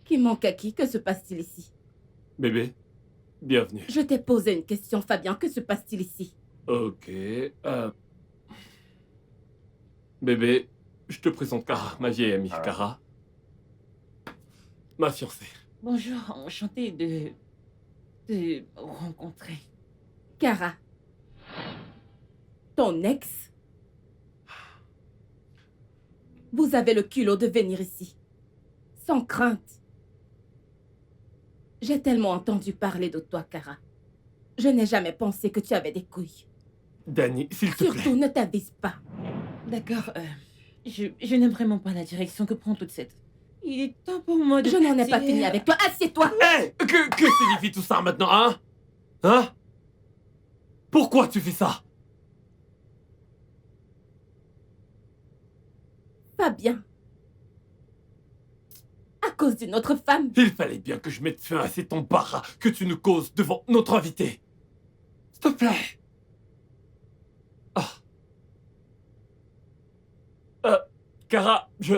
Qui manque à qui? Que se passe-t-il ici? Bébé, bienvenue. Je t'ai posé une question, Fabien. Que se passe-t-il ici? Ok. Bébé, je te présente Cara, ma vieille amie. Cara, ma fiancée. Bonjour, enchantée de vous rencontrer. Cara, ton ex? Vous avez le culot de venir ici, sans crainte. J'ai tellement entendu parler de toi, Cara. Je n'ai jamais pensé que tu avais des couilles. Danny, s'il te plaît. Surtout, ne t'avise pas. D'accord, je n'aime vraiment pas la direction que prend toute cette... Il est temps pour moi de... Je n'en ai pas fini avec toi. Assieds-toi. Hé, que signifie tout ça maintenant, hein? Hein? Pourquoi tu fais ça? Fabien. À cause d'une autre femme. Il fallait bien que je mette fin à cet embarras que tu nous causes devant notre invité. S'il te plaît. Ah. Cara, je...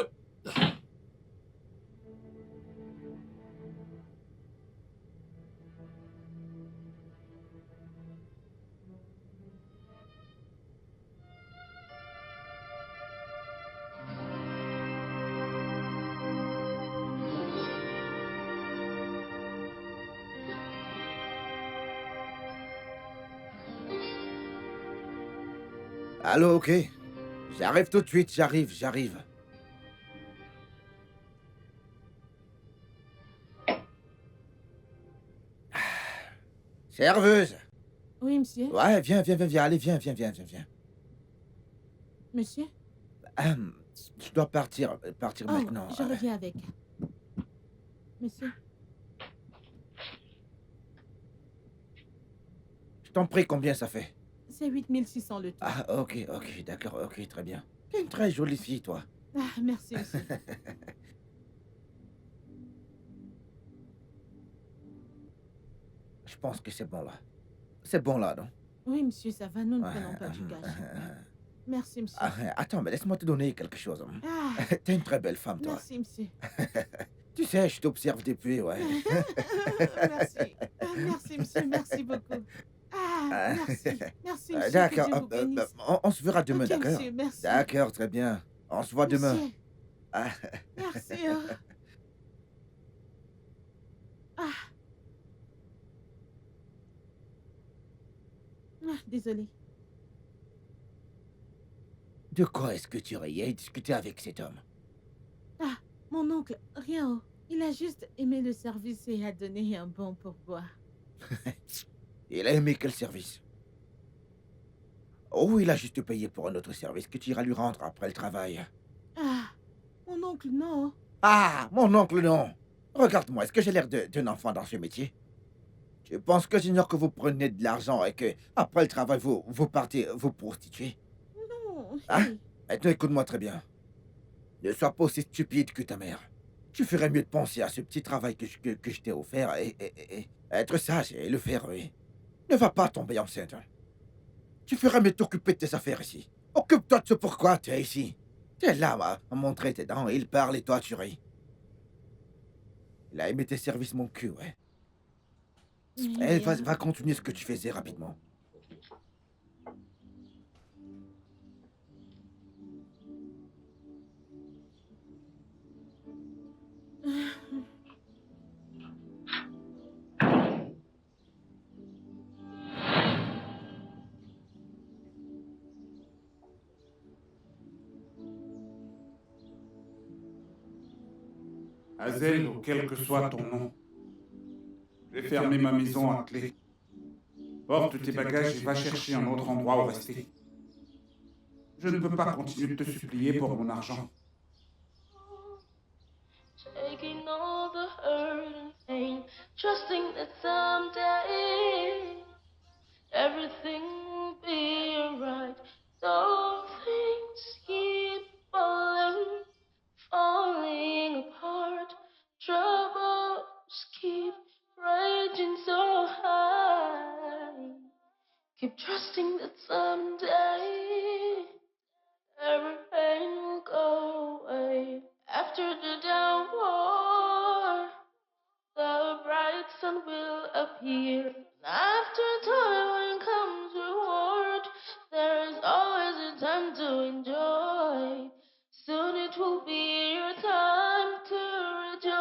Allô, ok. J'arrive tout de suite, j'arrive. Serveuse. Oui, monsieur. Ouais, viens, allez, viens. Monsieur? Je dois partir Oh, maintenant. je reviens avec. Monsieur? Je t'en prie, combien ça fait? C'est 8600 le tout. Ah, ok, d'accord, ok, très bien. T'es une très jolie fille, toi. Ah, merci, monsieur. Je pense que c'est bon là. C'est bon là, non? Oui, monsieur, ça va, nous ne Ouais, prenons pas du gage. Merci, monsieur. Attends, mais laisse-moi te donner quelque chose. Ah, T'es une très belle femme, toi. merci, monsieur. Tu sais, je t'observe depuis, ouais. Merci. Ah, merci, monsieur, merci beaucoup. Ah, merci, monsieur, que D'accord, Dieu vous bénisse. on se verra demain, Ok, d'accord? monsieur, merci. D'accord, très bien. On se voit demain. Monsieur, Ah, merci. Ah. Ah, désolée. de quoi est-ce que tu riais et discutais avec cet homme? Ah, mon oncle, rien. Il a juste aimé le service et a donné un bon pourboire. Il a aimé quel service? Oh, il a juste payé pour un autre service que tu iras lui rendre après le travail. Ah, mon oncle, non. Ah, mon oncle, non. Regarde-moi, est-ce que j'ai l'air d'un enfant dans ce métier? Tu penses que j'ignore que vous prenez de l'argent et que, après le travail, vous partez vous prostituer? Non, Hein? hey. Maintenant, écoute-moi très bien. Ne sois pas aussi stupide que ta mère. Tu ferais mieux de penser à ce petit travail que je t'ai offert et être sage et le faire, oui. Ne va pas tomber enceinte. Tu ferais mieux de t'occuper de tes affaires ici. Occupe-toi de ce pourquoi tu es ici. T'es là, à montrer tes dents, il parle et toi tu ris. Il a aimé tes services, mon cul, ouais. Eh, Oui, va continuer ce que tu faisais rapidement. Hazel, ou quel que soit ton nom, j'ai fermé ma maison à clé. Porte tes bagages et va chercher un autre endroit où rester. Je ne peux pas continuer de te supplier pour mon argent. Taking all the hurt and pain, trusting that someday everything will be alright. Though things keep falling apart, troubles keep raging so high. Keep trusting that someday every pain will go away after the downpour. sun will appear. After toiling comes reward. There is always a time to enjoy. Soon it will be your time to rejoice.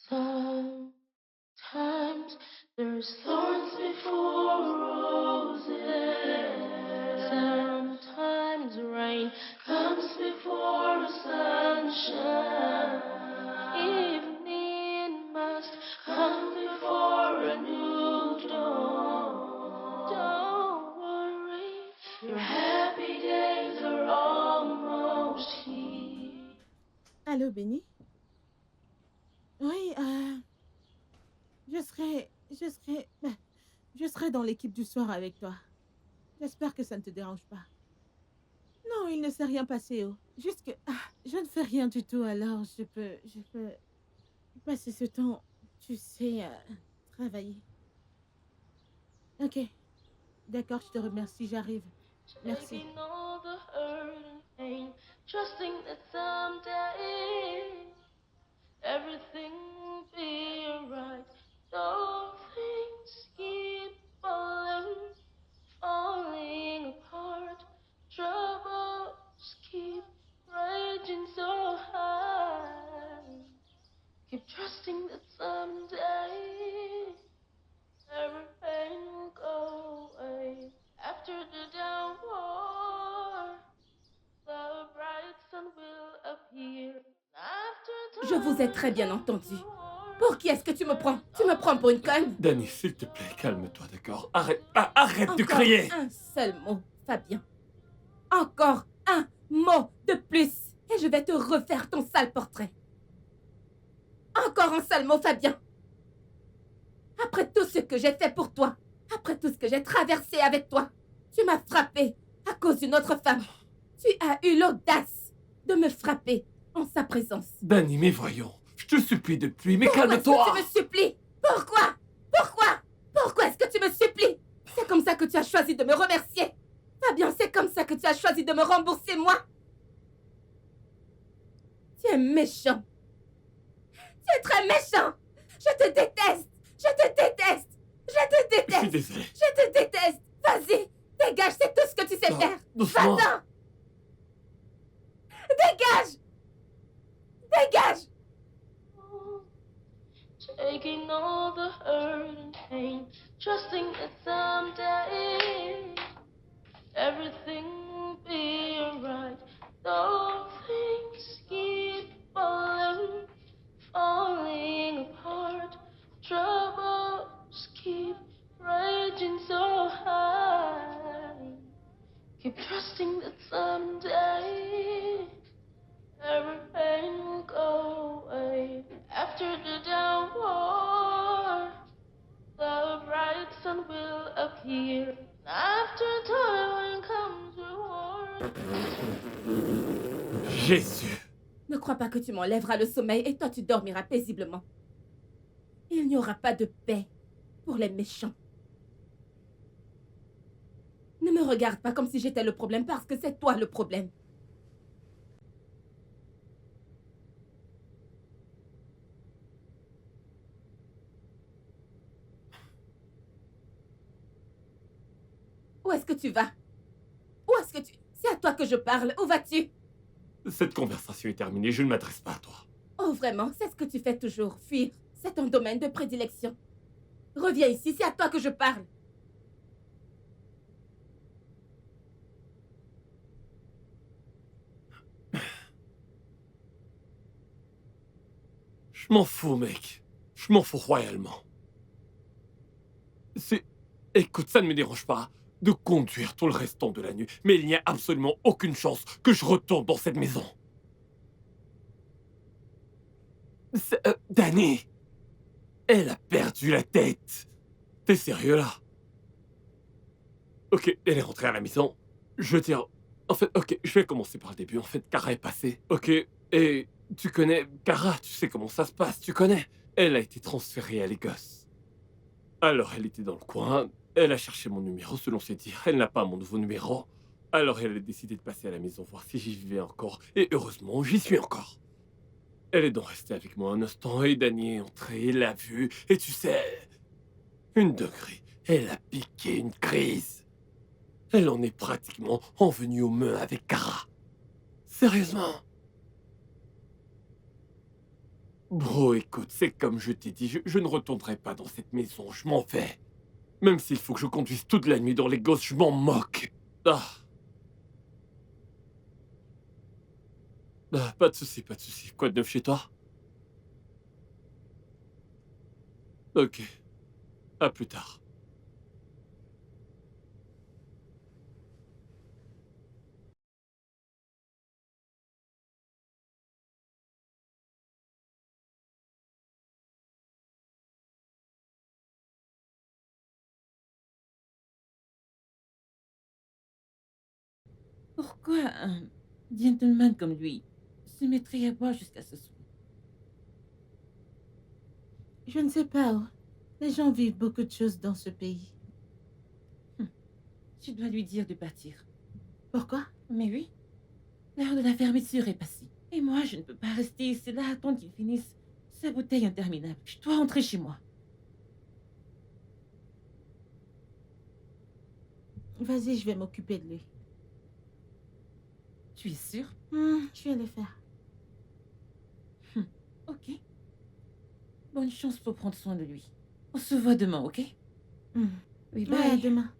Sometimes there's thorns before roses. Sometimes rain comes before sunshine. Evening must come before a new dawn. Don't worry, your happy days are almost here. Allô, Benny? Oui, je serai dans l'équipe du soir avec toi. J'espère que ça ne te dérange pas. Non, il ne s'est rien passé, oh. Juste que je ne fais rien du tout, alors je peux passer ce temps, tu sais, travailler. Ok, d'accord, je te remercie, j'arrive. Merci. Taking all the hurt and pain, trusting that someday everything will be alright. Though things keep falling apart, troubles keep raging so high. Keep trusting that someday every pain will go away. After the downpour, the bright sun will appear. After Je vous ai très bien entendu. Pour qui est-ce que tu me prends? Tu me prends pour une conne? Danny, s'il te plaît, calme-toi, d'accord? Arrête de Encore crier! un seul mot, Fabien. Encore un mot de plus. Et je vais te refaire ton sale portrait. Encore un seul mot, Fabien. Après tout ce que j'ai fait pour toi, après tout ce que j'ai traversé avec toi, tu m'as frappé à cause d'une autre femme. Tu as eu l'audace de me frapper en sa présence. Danny, mais voyons, je te supplie depuis, mais Pourquoi est-ce calme-toi! que tu me supplies? Pourquoi? Pourquoi est-ce que tu me supplies? C'est comme ça que tu as choisi de me remercier. Fabien, c'est comme ça que tu as choisi de me rembourser, moi. Tu es méchant. Tu es très méchant. Je te déteste. Je te déteste. Je te Je suis déteste. désolé. Je te déteste. Vas-y, dégage, c'est tout ce que tu sais Non, faire. doucement. Va-t'en. Dégage. Dégage. taking all the hurt and pain, trusting that someday everything will be alright. Though things keep falling apart, troubles keep raging so high. Keep trusting that someday every pain will go away. After the downpour, the bright sun will appear. After toiling comes reward. Jésus! Ne crois pas que tu m'enlèveras le sommeil et toi tu dormiras paisiblement. Il n'y aura pas de paix pour les méchants. Ne me regarde pas comme si j'étais le problème parce que c'est toi le problème. Où est-ce que tu vas? Où est-ce que tu... C'est à toi que je parle. Où vas-tu? Cette conversation est terminée, je ne m'adresse pas à toi. Oh, vraiment, c'est ce que tu fais toujours, fuir. C'est ton domaine de prédilection. Reviens ici, c'est à toi que je parle. Je m'en fous, mec. Je m'en fous royalement. Écoute, ça ne me dérange pas de conduire tout le restant de la nuit, mais il n'y a absolument aucune chance que je retourne dans cette maison. Danny, elle a perdu la tête. T'es sérieux là? Ok, elle est rentrée à la maison. Je veux dire, en fait, ok, je vais commencer par le début. En fait, Kara est passée. Ok, et tu connais Kara, tu sais comment ça se passe, tu connais. Elle a été transférée à Lagos. Alors, elle était dans le coin. Elle a cherché mon numéro, selon ses dires. Elle n'a pas mon nouveau numéro. Alors, elle a décidé de passer à la maison voir si j'y vivais encore. Et heureusement, j'y suis encore. Elle est donc restée avec moi un instant et Danny est entré, l'a vue, et tu sais, une degré, elle a piqué une crise. Elle en est pratiquement envenue aux mains avec Kara. Sérieusement. Bro, écoute, c'est comme je t'ai dit, je ne retournerai pas dans cette maison, je m'en vais. Même s'il faut que je conduise toute la nuit dans les gosses, je m'en moque. Ah. Pas de souci, pas de souci. Quoi de neuf chez toi? Ok, à plus tard. Pourquoi un gentleman comme lui se mettrait à boire jusqu'à ce soir? Je ne sais pas. Oh. Les gens vivent beaucoup de choses dans ce pays. Tu dois lui dire de partir. Pourquoi? Mais oui, l'heure de la fermeture est passée. Et moi, je ne peux pas rester ici là, attendre qu'il finisse sa bouteille interminable. Je dois rentrer chez moi. Vas-y, je vais m'occuper de lui. Tu es sûre? Je vais le faire. Ok. Bonne chance pour prendre soin de lui. On se voit demain, ok? Hmm. Oui, Ouais, à bye. demain.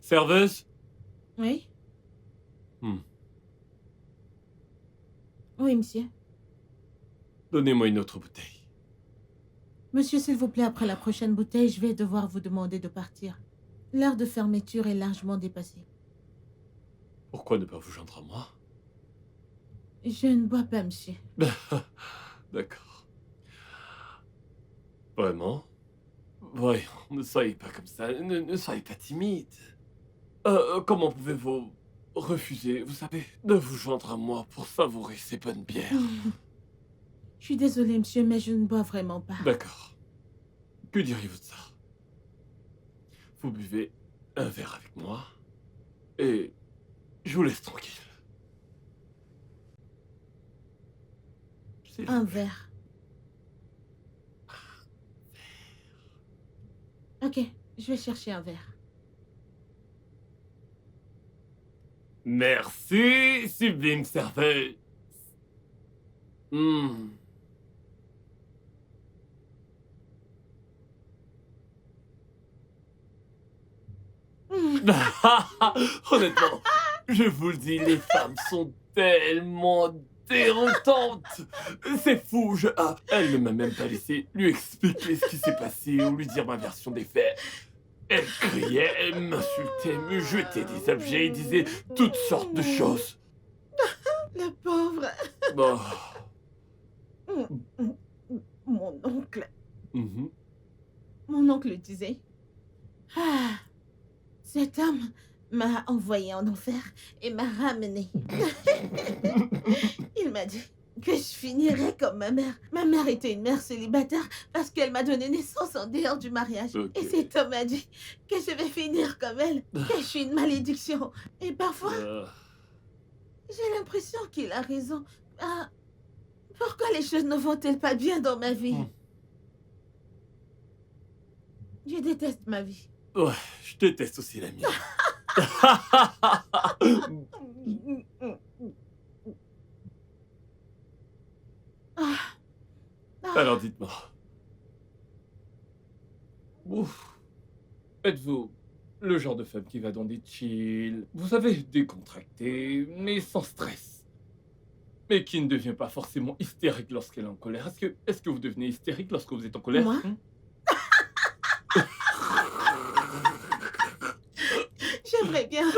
Serveuse? Oui? Hmm. Oui, monsieur. Donnez-moi une autre bouteille. Monsieur, s'il vous plaît, après la prochaine bouteille, je vais devoir vous demander de partir. L'heure de fermeture est largement dépassée. Pourquoi ne pas vous joindre à moi? Je ne bois pas, monsieur. D'accord. Vraiment? Voyons, ne soyez pas comme ça, ne soyez pas timide. Comment pouvez-vous refuser, vous savez, de vous joindre à moi pour savourer ces bonnes bières? Je suis désolée, monsieur, mais je ne bois vraiment pas. D'accord. Que diriez-vous de ça? Vous buvez un verre avec moi et je vous laisse tranquille. S'il Un vous plaît. verre. Ok, je vais chercher un verre. Merci, sublime serveuse. Hmm. Honnêtement, je vous le dis, les femmes sont tellement déroutantes. C'est fou, elle ne m'a même pas laissé lui expliquer ce qui s'est passé ou lui dire ma version des faits. Elle criait, elle m'insultait, me jetait des objets et disait toutes sortes de choses. Le pauvre. Bon. Mon oncle. Mhm. Mon oncle disait... Ah, cet homme m'a envoyé en enfer et m'a ramené. Il m'a dit que je finirais comme ma mère. Ma mère était une mère célibataire parce qu'elle m'a donné naissance en dehors du mariage. Ok. Et cet homme m'a dit que je vais finir comme elle, que je suis une malédiction. Et parfois, j'ai l'impression qu'il a raison. Ah, pourquoi les choses ne vont-elles pas bien dans ma vie? Je déteste ma vie. Ouais, je déteste aussi la mienne. Ah. Ah. Alors dites-moi. Ouf. Êtes-vous le genre de femme qui va dans des chill, vous savez, décontractée, mais sans stress, mais qui ne devient pas forcément hystérique lorsqu'elle est en colère? Est-ce que vous devenez hystérique lorsque vous êtes en colère? Moi? J'aimerais bien.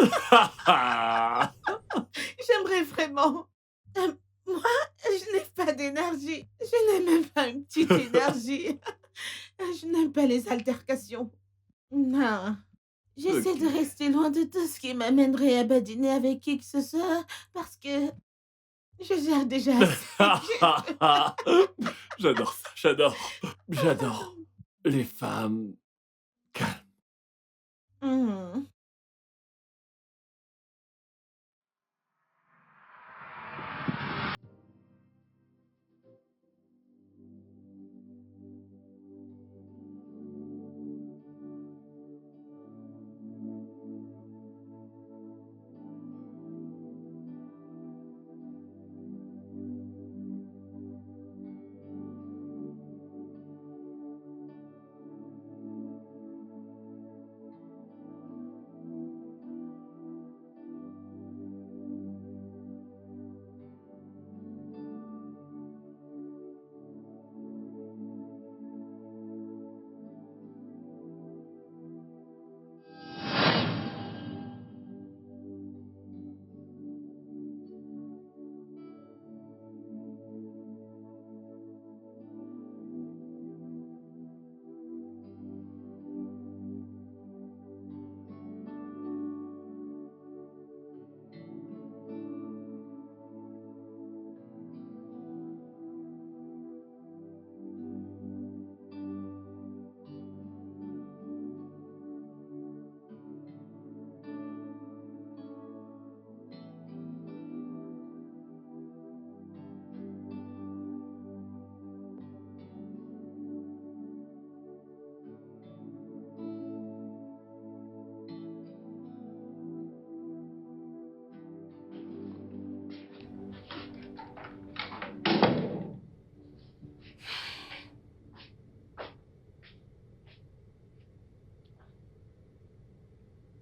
J'aimerais vraiment. Moi, je n'ai pas d'énergie. Je n'ai même pas une petite énergie. Je n'aime pas les altercations. Non. J'essaie de Ok. rester loin de tout ce qui m'amènerait à badiner avec qui que ce soit parce que je gère déjà assez. J'adore ça, j'adore. J'adore. Les femmes calmes. Hmm.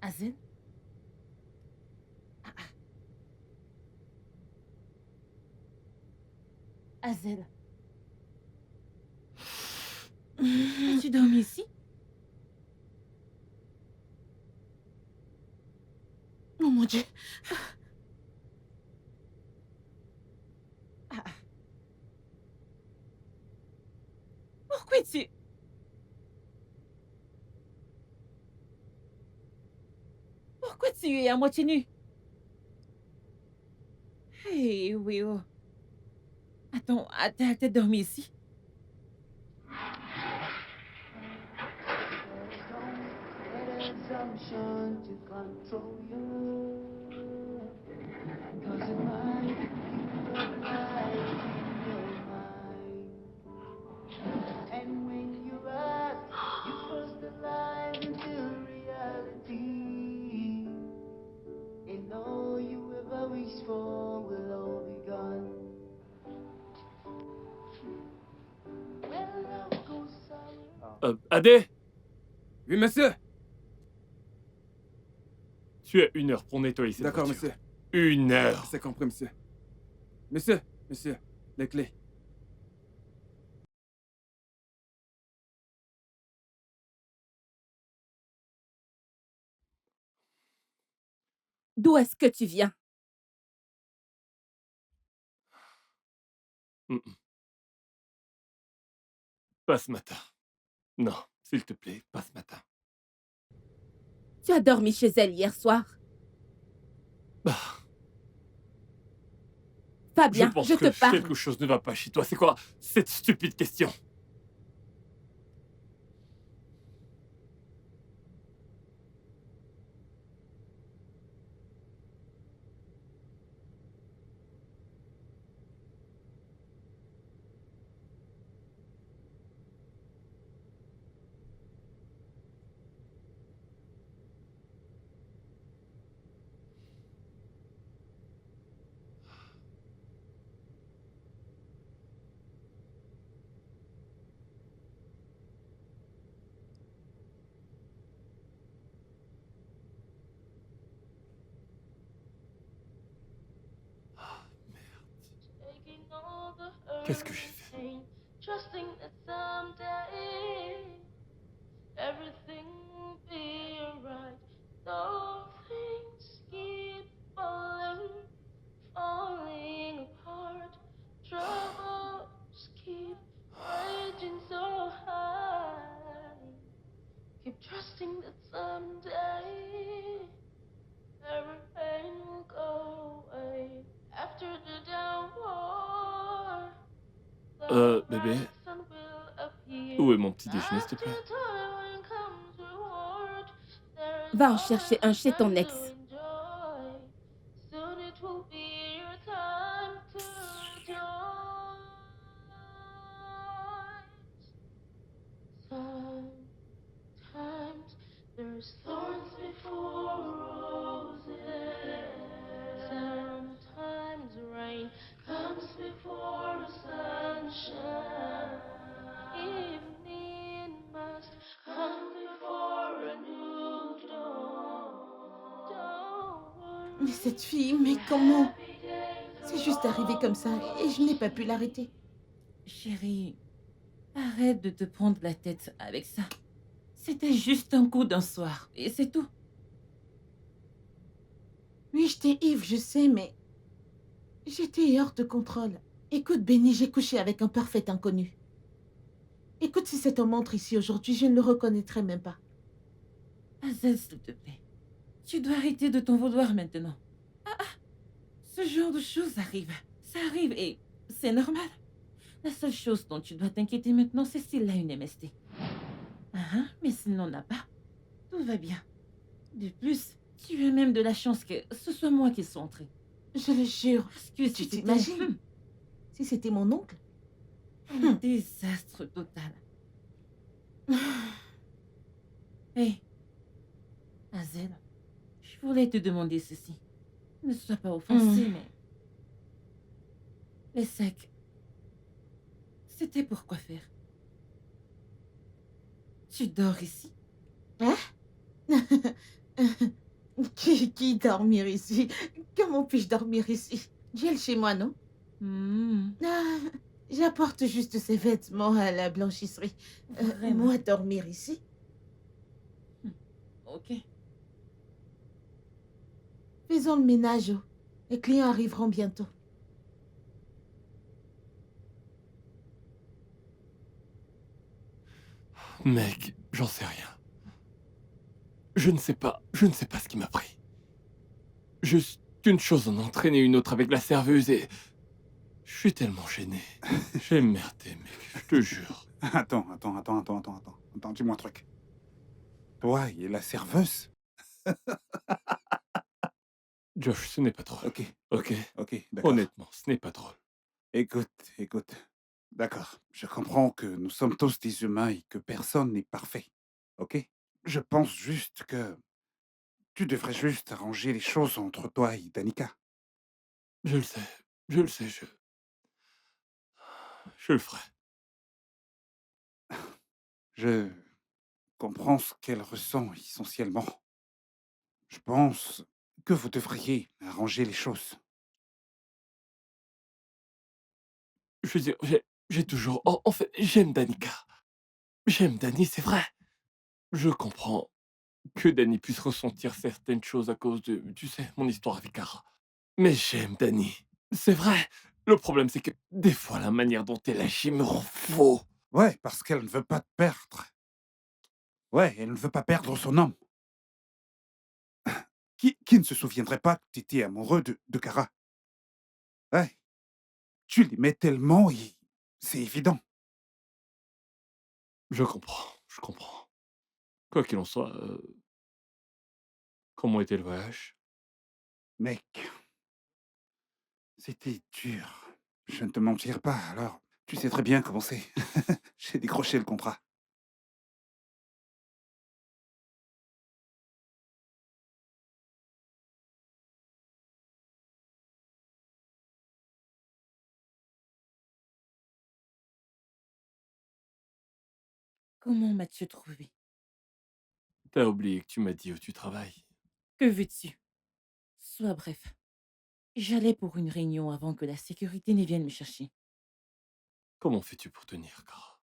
Azel? Azel, as-tu dormi ici? Oh mon Dieu. Pourquoi tu... Pourquoi tu es à moitié nu? Hey, Will. Attends, t'as dormi ici? Assumption to control you. 'Cause it might be a light in your mind. And when you rise, you cross the line into reality. And all you ever wish for will all be gone. When love goes sour. Adé, Oui, monsieur. tu as 1 heure pour nettoyer cette D'accord, voiture. monsieur. 1 heure. C'est compris, monsieur. Monsieur, les clés. D'où est-ce que tu viens? Mm, mm. Pas ce matin. Non, s'il te plaît, pas ce matin. Tu as dormi chez elle hier soir? Bah, je Fabien, pense je que te parle. quelque chose ne va pas chez toi. C'est quoi cette stupide question? Taking all the hurt Qu'est-ce que j'ai and fait? pain, trusting that someday everything will be alright. Though things keep falling apart, troubles keep raging so high. Keep trusting. trusting that someday every pain will go away. After the downpour, the Bébé, bright sun will où appear. est mon petit déjeuner, s'il te After plaît? toil comes reward. There is Va en chercher always un a chez time ton to ex. enjoy. Soon it will be your time to rejoice. Sometimes there's thorns before roses. Sometimes rain comes before sunshine. Evening must come before a new dawn. Don't Mais worry, cette fille, mais comment? happy days C'est are juste arrivé comme ça et je n'ai pas pu always. l'arrêter. Chérie, arrête de te prendre la tête avec ça. C'était juste un coup d'un soir, et c'est tout. Oui, j'étais ivre, je sais, mais j'étais hors de contrôle. Écoute, Benny, j'ai couché avec un parfait inconnu. Écoute, si cet homme entre ici aujourd'hui, je ne le reconnaîtrais même pas. Hazel, s'il te plaît. Tu dois arrêter de t'en vouloir maintenant. Ce genre de choses arrive. Ça arrive et c'est normal. La seule chose dont tu dois t'inquiéter maintenant, c'est s'il a une MST. Mais s'il n'en a pas, tout va bien. De plus, tu as même de la chance que ce soit moi qui sois entrée. Je le jure. Parce que Tu si c'était... t'imagines? Si c'était mon oncle? Un désastre total. Hé, Hazel, je voulais te demander ceci. Ne sois pas offensée, mais... Les sacs, c'était pour quoi faire? Tu dors ici? Qui dormir ici? Comment puis-je dormir ici? J'ai le chez moi, non? Ah, j'apporte juste ces vêtements à la blanchisserie. Vraiment? Moi, dormir ici? Ok. Faisons le ménage. Oh. Les clients arriveront bientôt. Mec, j'en sais rien. Je ne sais pas ce qui m'a pris. Juste qu'une chose en a entraîné une autre avec la serveuse et... Je suis tellement gêné. J'ai merdé, mec, je te jure. Attends, dis-moi un truc. Toi et la serveuse? Josh, ce n'est pas drôle. Ok, Ok? d'accord. Honnêtement, ce n'est pas drôle. Écoute. D'accord, je comprends que nous sommes tous des humains et que personne n'est parfait. Ok? Je pense juste que tu devrais juste arranger les choses entre toi et Danica. Je le sais, je le sais, je le ferai. Je comprends ce qu'elle ressent essentiellement. Je pense que vous devriez arranger les choses. Je veux dire, j'ai toujours... En fait, j'aime Danica. J'aime Dani, c'est vrai. Je comprends que Dani puisse ressentir certaines choses à cause de, tu sais, mon histoire avec Kara. Mais j'aime Dani. C'est vrai. Le problème, c'est que des fois, la manière dont elle agit me rend fou. Ouais, parce qu'elle ne veut pas te perdre. Ouais, elle ne veut pas perdre son homme. Qui ne se souviendrait pas que tu étais amoureux de Kara? Ouais, tu l'aimais tellement et c'est évident. Je comprends, je comprends. Quoi qu'il en soit, comment était le voyage? Mec, c'était dur. Je ne te mentirai pas, alors tu sais très bien comment c'est. J'ai décroché le contrat. Comment m'as-tu trouvé? T'as oublié que tu m'as dit où tu travailles. Que veux-tu? Sois bref. J'allais pour une réunion avant que la sécurité ne vienne me chercher. Comment fais-tu pour tenir, Kara?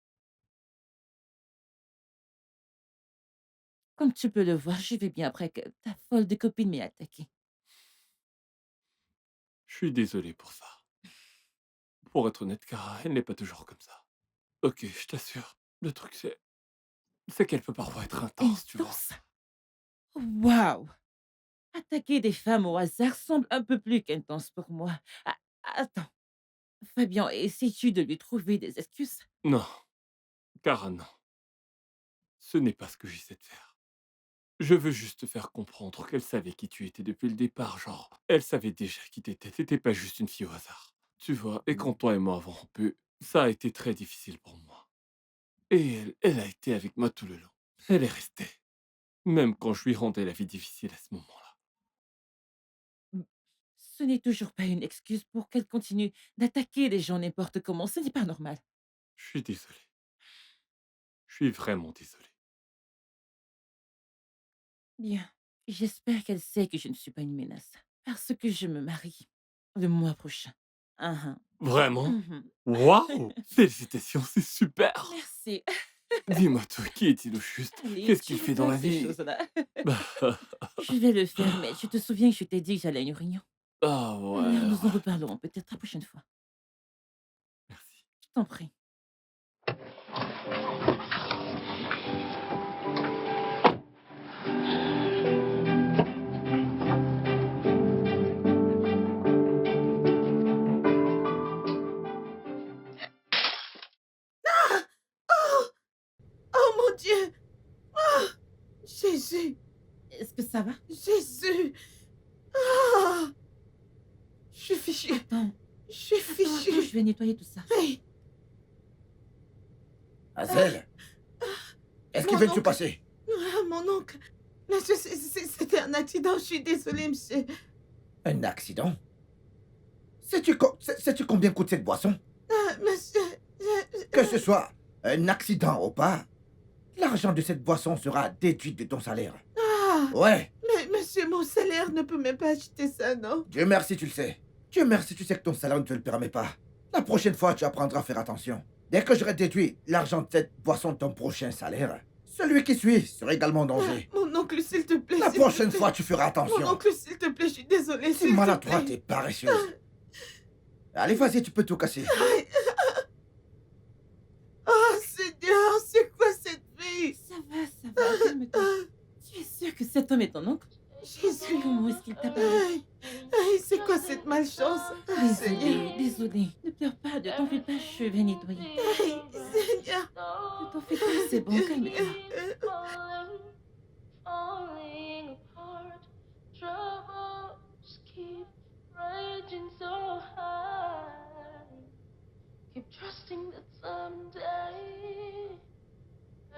Comme tu peux le voir, je vais bien après que ta folle de copine m'ait attaqué. Je suis désolé pour ça. Pour être honnête, Kara, elle n'est pas toujours comme ça. Ok, je t'assure. Le truc, c'est... c'est qu'elle peut parfois être intense, tu vois. Intense? Waouh! Attaquer des femmes au hasard semble un peu plus qu'intense pour moi. Attends, Fabien, essaies-tu de lui trouver des excuses? Non, Cara, non. Ce n'est pas ce que j'essaie de faire. Je veux juste te faire comprendre qu'elle savait qui tu étais depuis le départ, genre, elle savait déjà qui t'étais, t'étais pas juste une fille au hasard. Tu vois, et quand toi et moi avons rompu, ça a été très difficile pour moi. Et elle a été avec moi tout le long. Elle est restée, même quand je lui rendais la vie difficile à ce moment-là. Mmh, ce n'est toujours pas une excuse pour qu'elle continue d'attaquer les gens n'importe comment, ce n'est pas normal. Je suis désolé. Je suis vraiment désolé. Bien, j'espère qu'elle sait que je ne suis pas une menace, parce que je me marie le mois prochain. Mmh mh. Vraiment? Mmh. Waouh! Félicitations, c'est super! Merci. Dis-moi tout, qui est-il au juste? Allez, Qu'est-ce tu qu'il veux fait dans faire la ces vie? choses-là? Bah, Je vais le faire, mais tu te souviens que je t'ai dit que j'allais à une réunion? ah Alors ouais, nous en ouais, reparlerons peut-être la prochaine fois. merci. Je t'en prie. Oh! Oh mon Dieu! Oh! Jésus! Est-ce que ça va? Jésus! Ah! Je suis fichue. Attends, Je suis attends, fichue. je vais nettoyer tout ça. Hey! Hazel, est-ce qu'il Mon vient de se oncle. passer? Ah, mon oncle. Mais c'était un accident. Je suis désolée, monsieur. Un accident? Sais-tu combien coûte cette boisson? Ah, monsieur. Que ce soit un accident ou pas, l'argent de cette boisson sera déduit de ton salaire. Ah! Ouais, Mais monsieur, mon salaire ne peut même pas acheter ça, non? Dieu merci, tu le sais. Dieu merci, tu sais que ton salaire ne te le permet pas. La prochaine fois, tu apprendras à faire attention. Dès que j'aurai déduit l'argent de cette boisson de ton prochain salaire, celui qui suit sera également en danger. Mon oncle, s'il te plaît. La s'il te prochaine plaît. fois, tu feras Mon attention. oncle, s'il te plaît, je suis désolée. C'est s'il te maladroite plaît. et paresseuse. Allez, vas-y, tu peux tout casser. Oh, Seigneur, c'est quoi cette fille? Ça va, calme-toi. Tu es sûr que cet homme est ton oncle? Jésus. Comment est-ce qu'il t'a parlé? Aïe, aïe, c'est quoi cette malchance? Ah, Seigneur. Désolée. Ne pleure pas, ne t'en fais pas, je vais nettoyer. Aïe, Seigneur. Ne t'en fais pas, c'est bon, calme-toi. Falling apart, troubles keep raging so high. Keep trusting that someday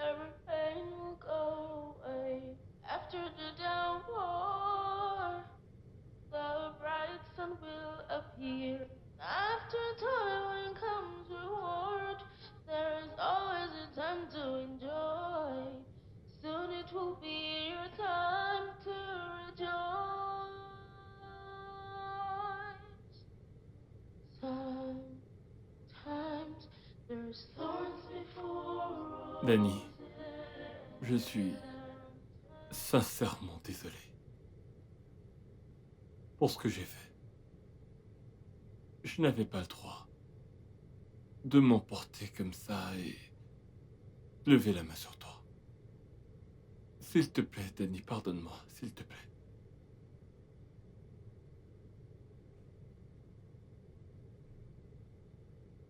every pain will go away. After the downpour, the bright sun will appear. After toil comes reward. There is always a time to enjoy. Soon it will be your time to rejoice. Sometimes there's thorns before Danny, roses. je suis sincèrement désolé pour ce que j'ai fait. Je n'avais pas le droit de m'emporter comme ça et lever la main sur toi. S'il te plaît, Danny, pardonne-moi, s'il te plaît.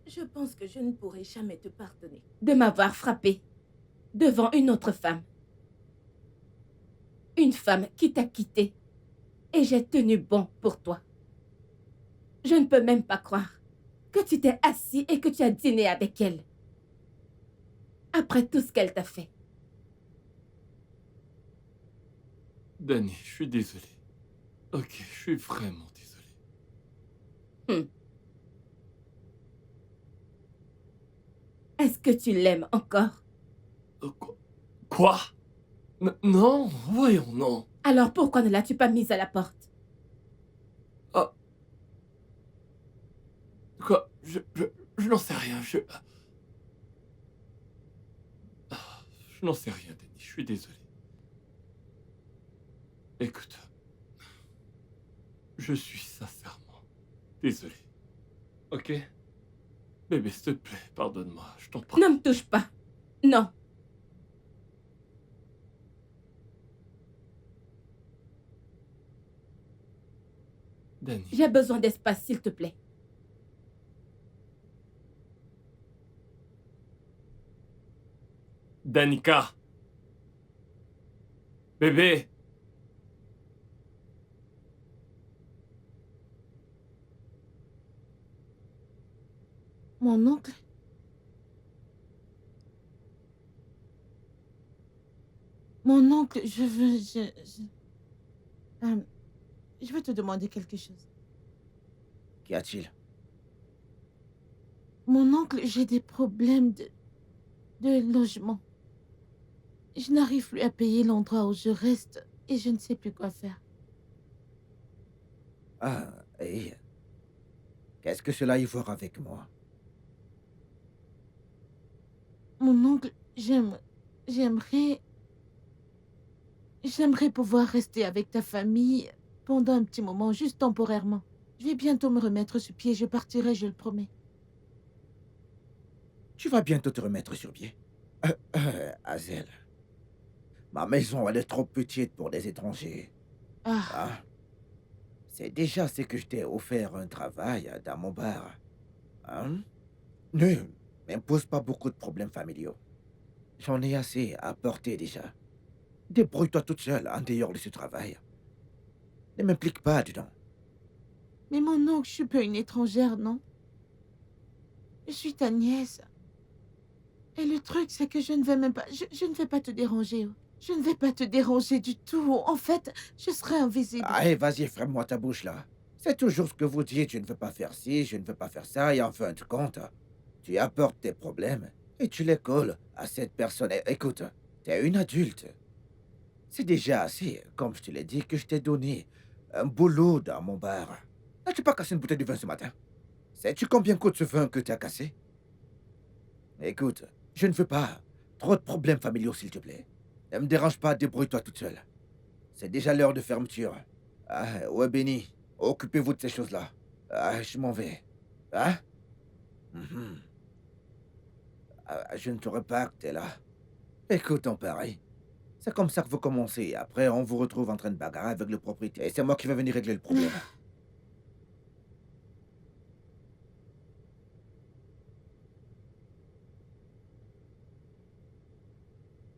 Je pense que je ne pourrai jamais te pardonner de m'avoir frappé devant une autre femme. Une femme qui t'a quitté. Et j'ai tenu bon pour toi. Je ne peux même pas croire que tu t'es assis et que tu as dîné avec elle. Après tout ce qu'elle t'a fait. Danny, je suis désolé. Ok, je suis vraiment désolé. Est-ce que tu l'aimes encore? Quoi? Non, voyons, non. Alors pourquoi ne l'as-tu pas mise à la porte? Quoi? Je n'en sais rien, je n'en sais rien, Danny, je suis désolé. Écoute, je suis sincèrement désolé. Ok? Bébé, s'il te plaît, pardonne-moi, je t'en prie. Ne me touche pas. Non. Danny. J'ai besoin d'espace, s'il te plaît. Danica. Bébé. Mon oncle? Mon oncle, euh, je veux te demander quelque chose. Qu'y a-t-il? Mon oncle, j'ai des problèmes de logement. Je n'arrive plus à payer l'endroit où je reste et je ne sais plus quoi faire. Ah, et qu'est-ce que cela a à voir avec moi? Mon oncle, j'aimerais pouvoir rester avec ta famille pendant un petit moment, juste temporairement. Je vais bientôt me remettre sur pied, je partirai, je le promets. Tu vas bientôt te remettre sur pied. Hazel, ma maison, elle est trop petite pour des étrangers. Ah, Hein? C'est déjà ce que je t'ai offert un travail dans mon bar. Hein? Ne m'impose pas beaucoup de problèmes familiaux. J'en ai assez à porter déjà. Débrouille-toi toute seule en dehors de ce travail. Ne m'implique pas dedans. mais mon oncle, je suis pas une étrangère, non? Je suis ta nièce. Et le truc, c'est que je ne vais même pas... Je ne vais pas te déranger. Oh. Je ne vais pas te déranger du tout. En fait, je serai invisible. Allez, vas-y, ferme-moi ta bouche là. C'est toujours ce que vous dites, je ne veux pas faire ci, je ne veux pas faire ça, et en fin de compte, tu apportes tes problèmes et tu les colles à cette personne. Écoute, t'es une adulte. C'est déjà assez, comme je te l'ai dit, que je t'ai donné un boulot dans mon bar. N'as-tu pas cassé une bouteille de vin ce matin? Sais-tu combien coûte ce vin que tu as cassé? Écoute, je ne veux pas trop de problèmes familiaux, s'il te plaît. Ne me dérange pas, débrouille-toi toute seule. C'est déjà l'heure de fermeture. Ah, ouais, Benny, occupez-vous de ces choses-là. Ah, je m'en vais. Hein? Mhm. Ah, je ne saurais pas que t'es là. Écoute, en pareil. C'est comme ça que vous commencez. Après, on vous retrouve en train de bagarrer avec le propriétaire. Et c'est moi qui vais venir régler le problème.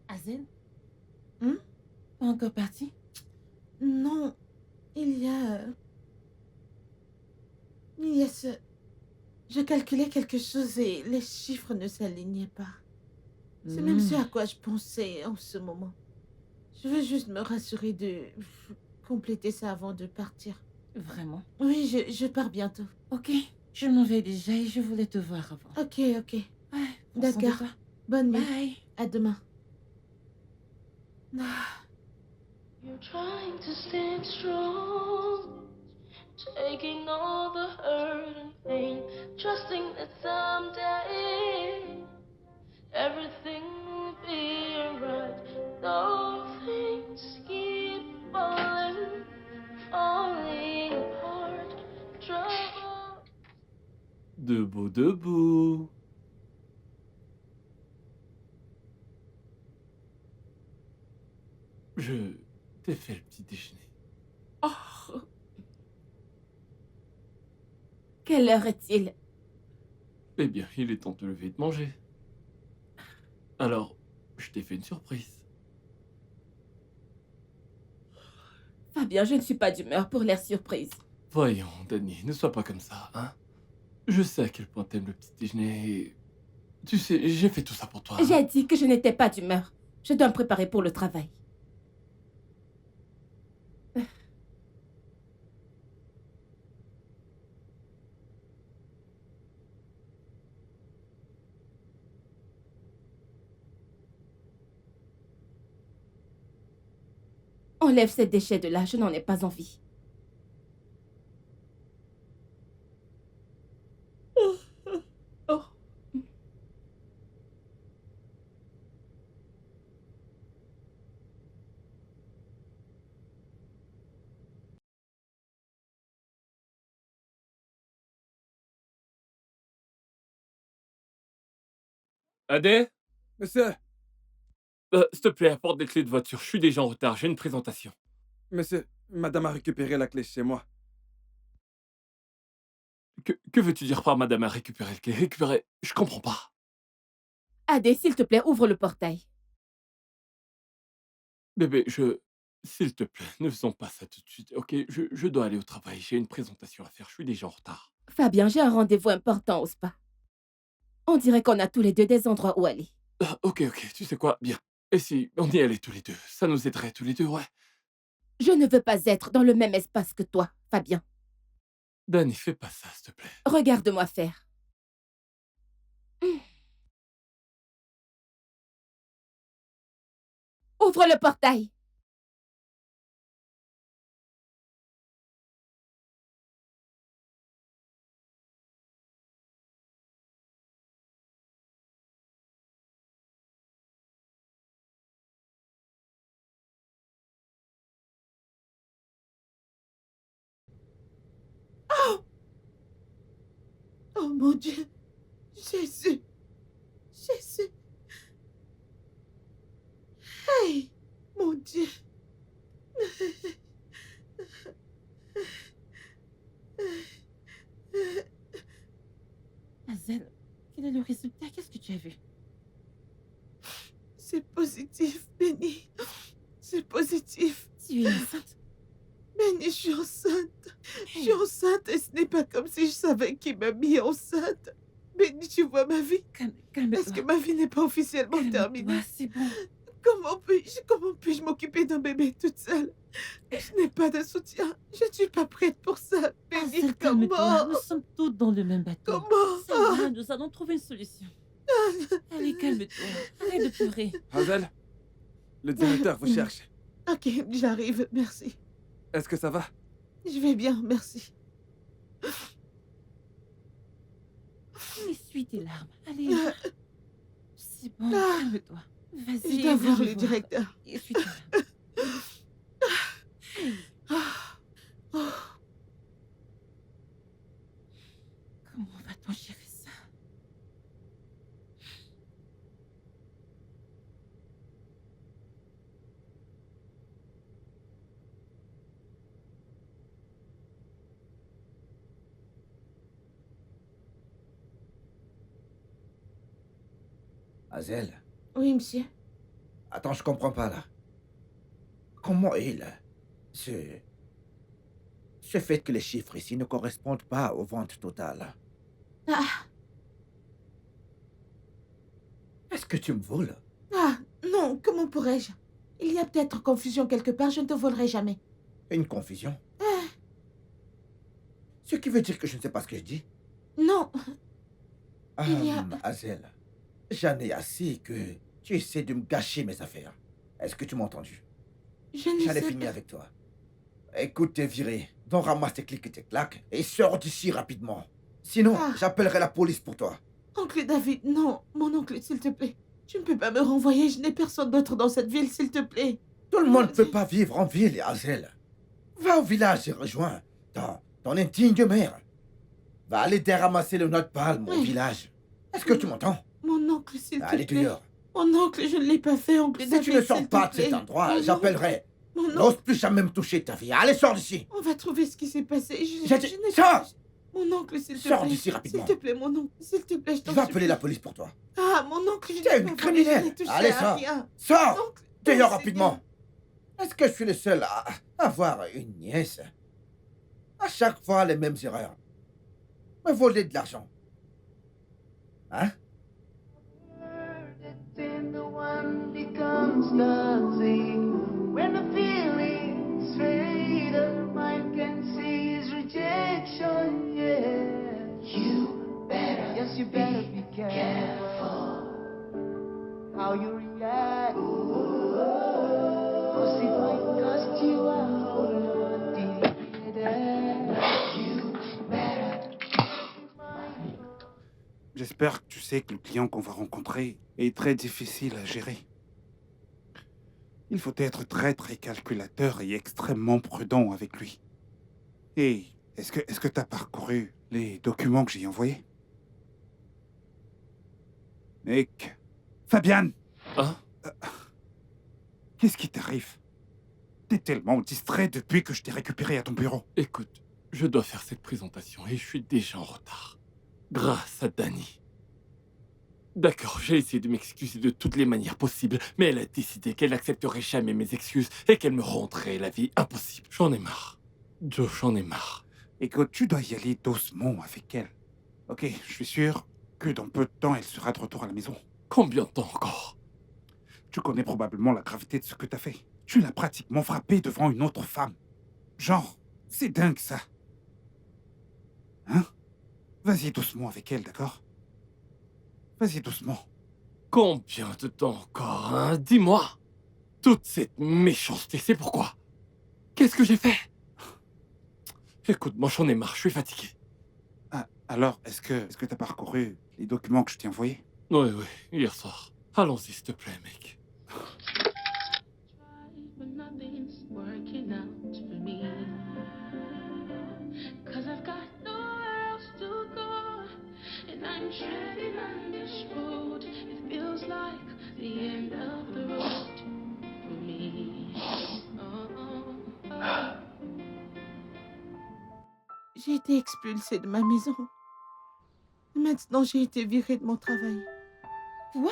Hazel, Hein? pas encore parti? Non, il y a... Il y a ce... Je calculais quelque chose et les chiffres ne s'alignaient pas. C'est même ce à quoi je pensais en ce moment. Je veux juste me rassurer de compléter ça avant de partir. Vraiment? Oui, je pars bientôt. Ok, je m'en vais déjà et je voulais te voir avant. Ok, ok. Ouais, prends soin de D'accord. toi. Bonne nuit. Bye. À demain. You're trying to stand strong, taking all the hurt and pain, trusting that someday everything will be alright. Though things keep falling apart, trouble. Debout, debout. Je t'ai fait le petit déjeuner. Oh, quelle heure est-il? Eh bien, il est temps de te lever et de manger. Alors, je t'ai fait une surprise. Fabien, je ne suis pas d'humeur pour l'air surprise. Voyons, Danny, ne sois pas comme ça, hein. Je sais à quel point t'aimes le petit déjeuner et... Tu sais, j'ai fait tout ça pour toi. J'ai dit que je n'étais pas d'humeur. Je dois me préparer pour le travail. Enlève ces déchets de là, je n'en ai pas envie. Oh. Adé, Monsieur, s'il te plaît, apporte des clés de voiture. Je suis déjà en retard, j'ai une présentation. monsieur, madame a récupéré la clé chez moi. Que veux-tu dire par madame a récupéré le clé? Récupérer? Je comprends pas. Adé, s'il te plaît, ouvre le portail. Bébé, s'il te plaît, ne faisons pas ça tout de suite, ok? Je dois aller au travail, j'ai une présentation à faire, je suis déjà en retard. Fabien, j'ai un rendez-vous important au spa. On dirait qu'on a tous les deux des endroits où aller. Ah, ok, tu sais quoi? Bien. Et si on y allait tous les deux? Ça nous aiderait tous les deux, ouais. Je ne veux pas être dans le même espace que toi, Fabien. Danny, fais pas ça, s'il te plaît. Regarde-moi faire. Ouvre le portail. Oh mon Dieu. Jésus. Jésus. Hey, mon Dieu. Hazel, quel est le résultat? Qu'est-ce que tu as vu? C'est positif, Benny. C'est positif. Tu es enceinte? Benny, je suis enceinte. Je suis enceinte et ce n'est pas comme si je savais qui m'a mis enceinte. Benny, tu vois ma vie? Calme-toi. Est-ce que ma vie n'est pas officiellement terminée? Calme-toi, c'est bon. Comment puis-je m'occuper d'un bébé toute seule? Je n'ai pas de soutien. Je ne suis pas prête pour ça. Benny, Hazel, calme-toi. comment? Nous sommes tous dans le même bateau. Comment? Ça va, nous allons trouver une solution. Allez, calme-toi. Arrête de pleurer. Hazel, le directeur vous cherche. Ok, j'arrive, merci. Est-ce que ça va? Je vais bien, merci. Essuie tes larmes. Allez. C'est bon, Ah. calme-toi. Vas-y, Je dois voir je le directeur. Essuie tes larmes. Ah. Oh. Comment va-t-on gérer ça? Hazel, Oui, monsieur. attends, je comprends pas là. Comment ce... ce fait que les chiffres ici ne correspondent pas aux ventes totales. Ah, Est-ce que tu me voles? ah, non, comment pourrais-je? Il y a peut-être confusion quelque part, je ne te volerai jamais. Une confusion? Ah, Ce qui veut dire que je ne sais pas ce que je dis? non, Il y a- Hazel, j'en ai assez que tu essaies de me gâcher mes affaires. Est-ce que tu m'as entendu? je ne J'allais sais finir pas. avec toi. Écoute, t'es viré. Donc ramasse tes clics et tes claques et sors d'ici rapidement. Sinon, Ah. j'appellerai la police pour toi. Oncle David, non, mon oncle, s'il te plaît. Tu ne peux pas me renvoyer, je n'ai personne d'autre dans cette ville, s'il te plaît. Tout le Oh, monde ne peut Dieu. pas vivre en ville, Hazel. Va au village et rejoins ton indigne mère. Va aller déramasser le napalm au Oui. village. Est-ce que tu m'entends? Mon oncle, s'il te Allez plaît. dehors. Mon oncle, je ne l'ai pas fait, oncle Si David, tu ne sors s'il te pas de cet plaît. endroit, Mon j'appellerai. Mon oncle, N'ose plus jamais me toucher de ta vie. Allez, sors d'ici. on va trouver ce qui s'est passé. J'ai dit, n'ai sors. pas- Mon oncle, s'il te plaît. Sors d'ici rapidement. S'il te plaît, mon oncle, s'il te plaît, je Je t'en vais appeler supplie. la police pour toi. Ah, mon oncle, je T'es n'ai une pas volé, criminelle. je n'ai touché Allez, à sors. rien. Sors. Oncle, Dehors oh, rapidement. Est-ce que je suis le seul à avoir une nièce? À chaque fois, les mêmes erreurs. Me voler de l'argent. Hein? Then the one becomes toxic. When the feelings fade, the mind can see his rejection. Yeah, you better. Yes, you better be careful how you react. 'Cause it might cost you out. You better. J'espère que tu sais que le client qu'on va rencontrer est très difficile à gérer. Il faut être très calculateur et extrêmement prudent avec lui. Et est-ce que tu as parcouru les documents que j'ai envoyés? Mec, Fabienne, Hein? qu'est-ce qui t'arrive? T'es tellement distrait depuis que je t'ai récupéré à ton bureau. Écoute, je dois faire cette présentation et je suis déjà en retard. Grâce à Dani. D'accord, j'ai essayé de m'excuser de toutes les manières possibles, mais elle a décidé qu'elle n'accepterait jamais mes excuses et qu'elle me rendrait la vie impossible. J'en ai marre. Joe, j'en ai marre. Écoute, tu dois y aller doucement avec elle. Ok, je suis sûr que dans peu de temps, elle sera de retour à la maison. Combien de temps encore? Tu connais probablement la gravité de ce que t'as fait. Tu l'as pratiquement frappée devant une autre femme. Genre, c'est dingue ça. Hein? Vas-y doucement avec elle, d'accord? Vas-y doucement. Combien de temps encore, hein? Dis-moi. Toute cette méchanceté, c'est pourquoi? Qu'est-ce que j'ai fait? Écoute-moi, j'en ai marre, je suis fatigué. Ah, alors, est-ce que t'as parcouru les documents que je t'ai envoyés? Oui, hier soir. Allons-y, s'il te plaît, mec. But nothing's working out for me. 'Cause I've got nowhere else to go. And I'm treading on this road. It feels like the end of the road for me. Oh. J'ai été expulsée de ma maison. Maintenant, j'ai été virée de mon travail. Quoi?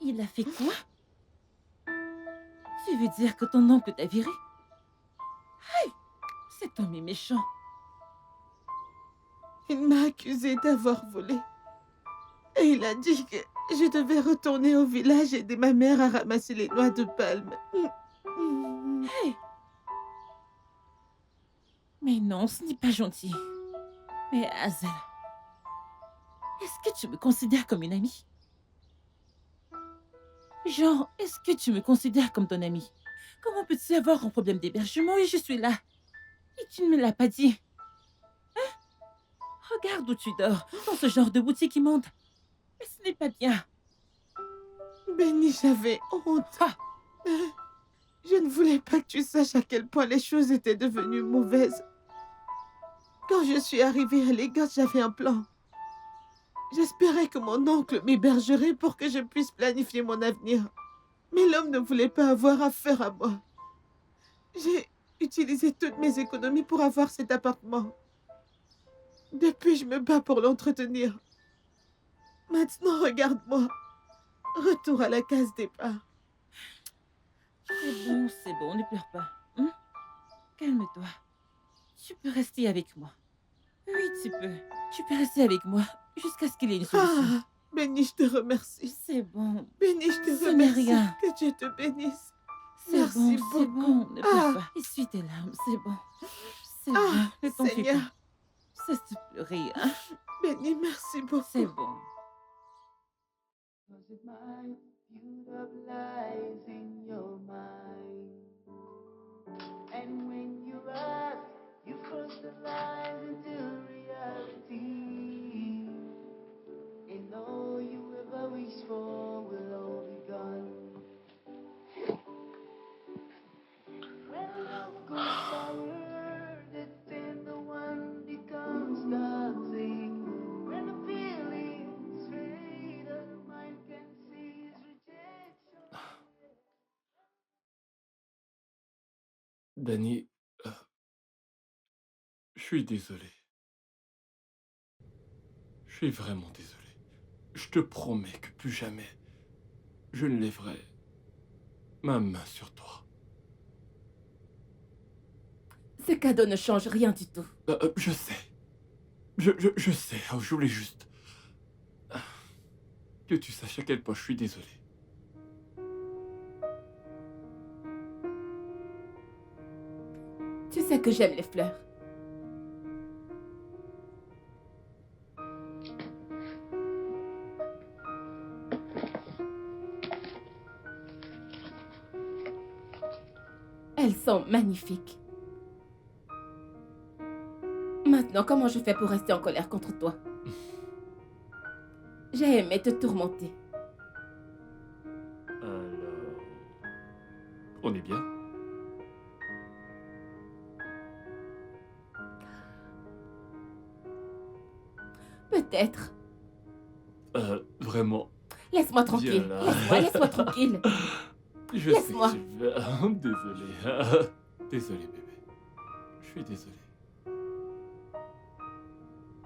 Il a fait quoi? Tu veux dire que ton oncle t'a viré? Hey! Cet homme est méchant. Il m'a accusée d'avoir volé. Et il a dit que je devais retourner au village et aider ma mère à ramasser les noix de palme. Hey! Mais non, ce n'est pas gentil. Mais Hazel, est-ce que tu me considères comme une amie? Genre, est-ce que tu me considères comme ton amie? Comment peux-tu avoir un problème d'hébergement et je suis là? Et tu ne me l'as pas dit. Hein? Regarde où tu dors, dans ce genre de boutique immonde. Mais ce n'est pas bien. Benny, j'avais honte. Ah! Je ne voulais pas que tu saches à quel point les choses étaient devenues mauvaises. Quand je suis arrivée à Lagos, j'avais un plan. J'espérais que mon oncle m'hébergerait pour que je puisse planifier mon avenir. Mais l'homme ne voulait pas avoir affaire à moi. J'ai utilisé toutes mes économies pour avoir cet appartement. Depuis, je me bats pour l'entretenir. Maintenant, regarde-moi. Retour à la case départ. C'est bon, ne pleure pas. Hein? Calme-toi. Tu peux rester avec moi. Oui, tu peux. Tu peux rester avec moi jusqu'à ce qu'il y ait une solution. Ah, Benny, je te remercie. C'est bon. Benny, je te Ce n'est remercie. rien. Que Dieu te bénisse. C'est Merci bon, c'est beaucoup. bon. Ne pleure Ah. pas. Essuie tes larmes, c'est bon. C'est bon, Ah, ne t'en fais Seigneur. pas. Cesse de pleurer, hein? Benny, merci beaucoup. C'est bon. Was it my viewed up lies in your mind? And when you ask, you cross the lines into reality. And all you ever wish for will all be gone. When love goes sour, that's when the one becomes toxic. When the feelings fade, the mind can seize rejection. Dani, je suis désolé. Je suis vraiment désolé. Je te promets que plus jamais, je ne lèverai ma main sur toi. Ce cadeau ne change rien du tout. Je sais. Je sais. Oh, je voulais juste que tu saches à quel point je suis désolé. Tu sais que j'aime les fleurs. Elles sont magnifiques. Maintenant, comment je fais pour rester en colère contre toi? J'ai aimé te tourmenter. Alors, on est bien? Peut-être. Vraiment? Laisse-moi tranquille. Viens là. Laisse-moi tranquille. Je Laisse-moi. sais que tu vas... Désolé. Désolé, bébé. Je suis désolé.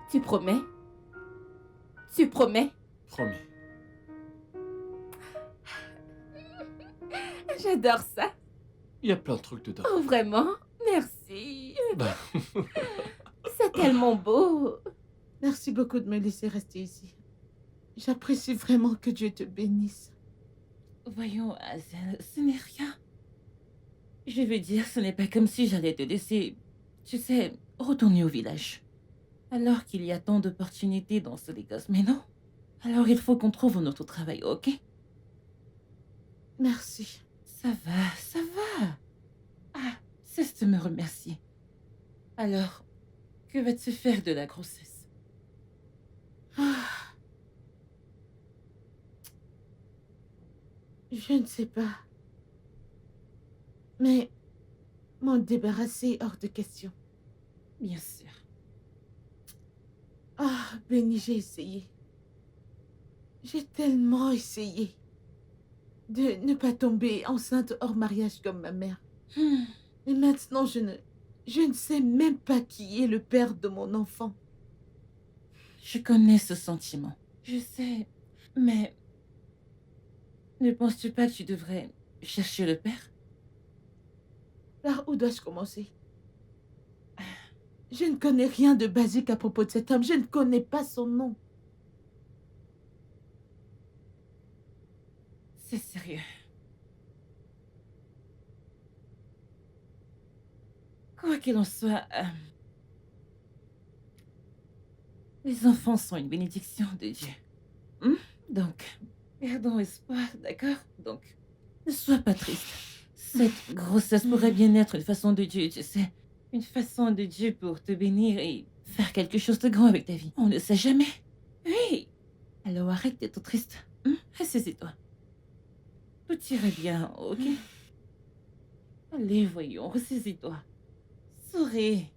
Tu promets? Tu promets? Promis. J'adore ça. Il y a plein de trucs dedans. Oh, vraiment? Merci. Bah, C'est tellement beau. Merci beaucoup de me laisser rester ici. J'apprécie vraiment que Dieu te bénisse. Voyons, Hazel, ce n'est rien. Je veux dire, ce n'est pas comme si j'allais te laisser, tu sais, retourner au village. Alors qu'il y a tant d'opportunités dans ce Lagos, mais non. Alors il faut qu'on trouve un autre travail, ok? Merci. Ça va, ça va. Ah, cesse de me remercier. Alors, que vas-tu faire de la grossesse? Ah. Je ne sais pas. Mais m'en débarrasser hors de question. Bien sûr. Ah, Benny, j'ai essayé. J'ai tellement essayé de ne pas tomber enceinte hors mariage comme ma mère. Et maintenant, je ne sais même pas qui est le père de mon enfant. Je connais ce sentiment. Je sais, mais ne penses-tu pas que tu devrais chercher le père? Par où dois-je commencer? Je ne connais rien de basique à propos de cet homme. Je ne connais pas son nom. C'est sérieux. Quoi qu'il en soit, les enfants sont une bénédiction de Dieu. Donc, perdons espoir, d'accord? Donc, ne sois pas triste. Cette grossesse pourrait bien être une façon de Dieu, tu sais. Une façon de Dieu pour te bénir et faire quelque chose de grand avec ta vie. On ne sait jamais. Oui. Alors arrête d'être triste. Ressaisis-toi. Tout ira bien, ok? Allez, voyons, ressaisis-toi. Souris.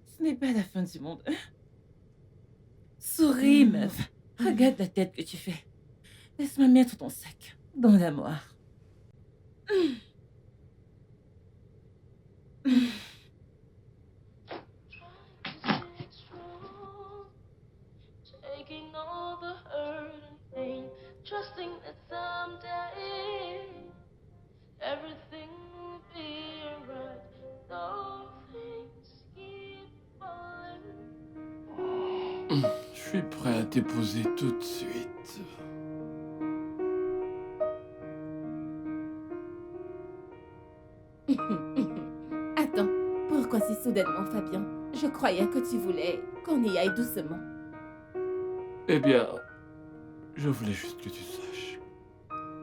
Ce n'est pas la fin du monde. Souris, meuf. Regarde la tête que tu fais. Laisse-moi mettre ton sac dans la moire. Stay strong, taking all the hurt and pain, trusting that someday everything will be alright. Though things keep falling. je suis prêt à déposer tout de suite. Attends, pourquoi si soudainement, Fabien? Je croyais que tu voulais qu'on y aille doucement. Eh bien, je voulais juste que tu saches,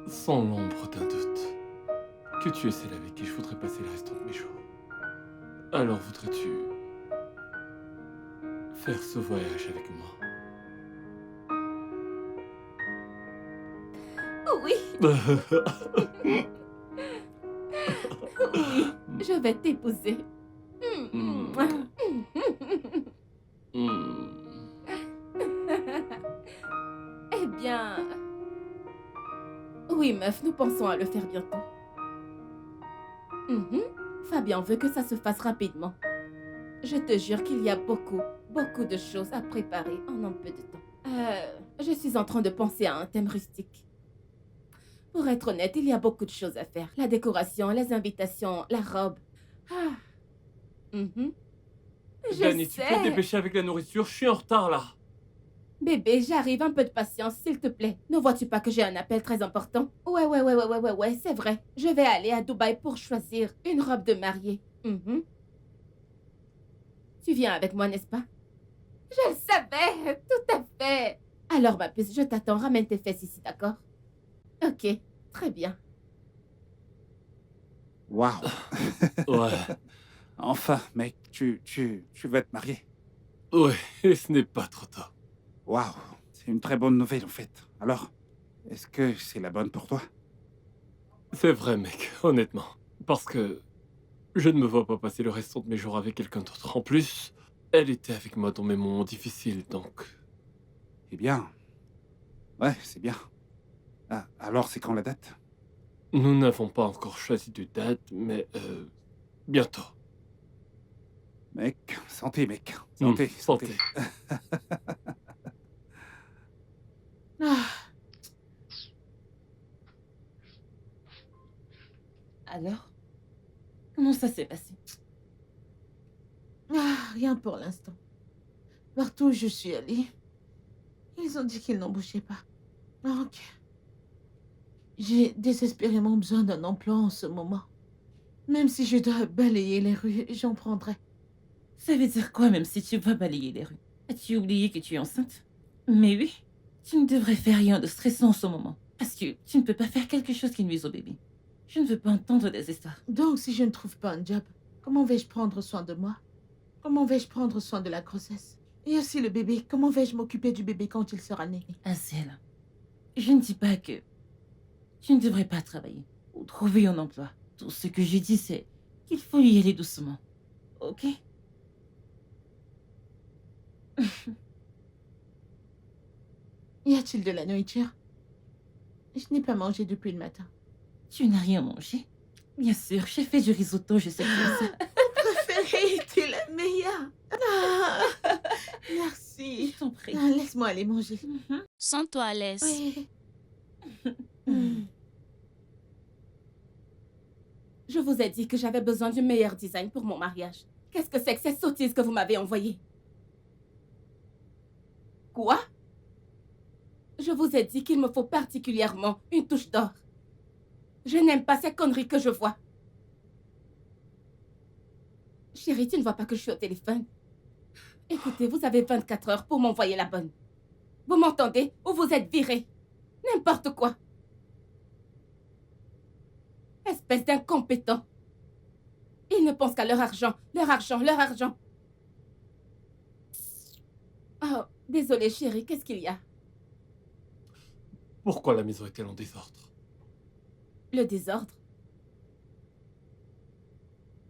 sans l'ombre d'un doute, que tu es celle avec qui je voudrais passer le restant de mes jours. Alors voudrais-tu faire ce voyage avec moi? Oui, oui, je vais t'épouser. Eh bien... Oui, meuf, nous pensons à le faire bientôt. Fabien veut que ça se fasse rapidement. Je te jure qu'il y a beaucoup de choses à préparer en un peu de temps. Je suis en train de penser à un thème rustique. Pour être honnête, il y a beaucoup de choses à faire. La décoration, les invitations, la robe. Ah. Je Dani, tu peux te sais. dépêcher avec la nourriture, je suis en retard là. Bébé, j'arrive, un peu de patience, s'il te plaît. Ne vois-tu pas que j'ai un appel très important? Ouais, c'est vrai. Je vais aller à Dubaï pour choisir une robe de mariée. Tu viens avec moi, n'est-ce pas? Je le savais, tout à fait. Alors, ma puce, je t'attends, ramène tes fesses ici, d'accord? Ok, très bien. Waouh. Ouais, Enfin, mec, tu vas te marier. ouais, et ce n'est pas trop tôt. Waouh. C'est une très bonne nouvelle, en fait. Alors, est-ce que c'est la bonne pour toi? C'est vrai, mec, honnêtement. Parce que je ne me vois pas passer le restant de mes jours avec quelqu'un d'autre. En plus, elle était avec moi dans mes moments difficiles, donc... Eh bien... Ouais, c'est bien. Ah, alors c'est quand la date? Nous n'avons pas encore choisi de date, mais bientôt. Mec, santé, mec. Hmm, Santé, santé. Ah, Alors, comment ça s'est passé? rien pour l'instant. Partout où je suis allée, ils ont dit qu'ils n'embauchaient pas. Donc, j'ai désespérément besoin d'un emploi en ce moment. Même si je dois balayer les rues, j'en prendrai. Ça veut dire quoi, même si tu vas balayer les rues? As-tu oublié que tu es enceinte? Mais oui, tu ne devrais faire rien de stressant en ce moment. Parce que tu ne peux pas faire quelque chose qui nuise au bébé. Je ne veux pas entendre des histoires. Donc, si je ne trouve pas un job, comment vais-je prendre soin de moi? Comment vais-je prendre soin de la grossesse? Et aussi le bébé, comment vais-je m'occuper du bébé quand il sera né? Azel, je ne dis pas que tu ne devrais pas travailler ou trouver un emploi. Tout ce que je dis, c'est qu'il faut y aller doucement. Ok? Y a-t-il de la nourriture? Je n'ai pas mangé depuis le matin. Tu n'as rien mangé? Bien sûr, j'ai fait du risotto, je sais que tu aimes ça. Préférée, tu es la meilleure. Merci. Je t'en prie. Laisse-moi aller manger. Sens-toi à l'aise. Oui. Je vous ai dit que j'avais besoin du meilleur design pour mon mariage. Qu'est-ce que c'est que ces sottises que vous m'avez envoyées? Quoi? Je vous ai dit qu'il me faut particulièrement une touche d'or. Je n'aime pas ces conneries que je vois. Chérie, tu ne vois pas que je suis au téléphone? Écoutez, vous avez 24 heures pour m'envoyer la bonne. Vous m'entendez? Ou vous êtes viré? N'importe quoi. Espèce d'incompétent. Ils ne pensent qu'à leur argent, leur argent, leur argent. Oh, désolée chérie, qu'est-ce qu'il y a? Pourquoi la maison est-elle en désordre? Le désordre?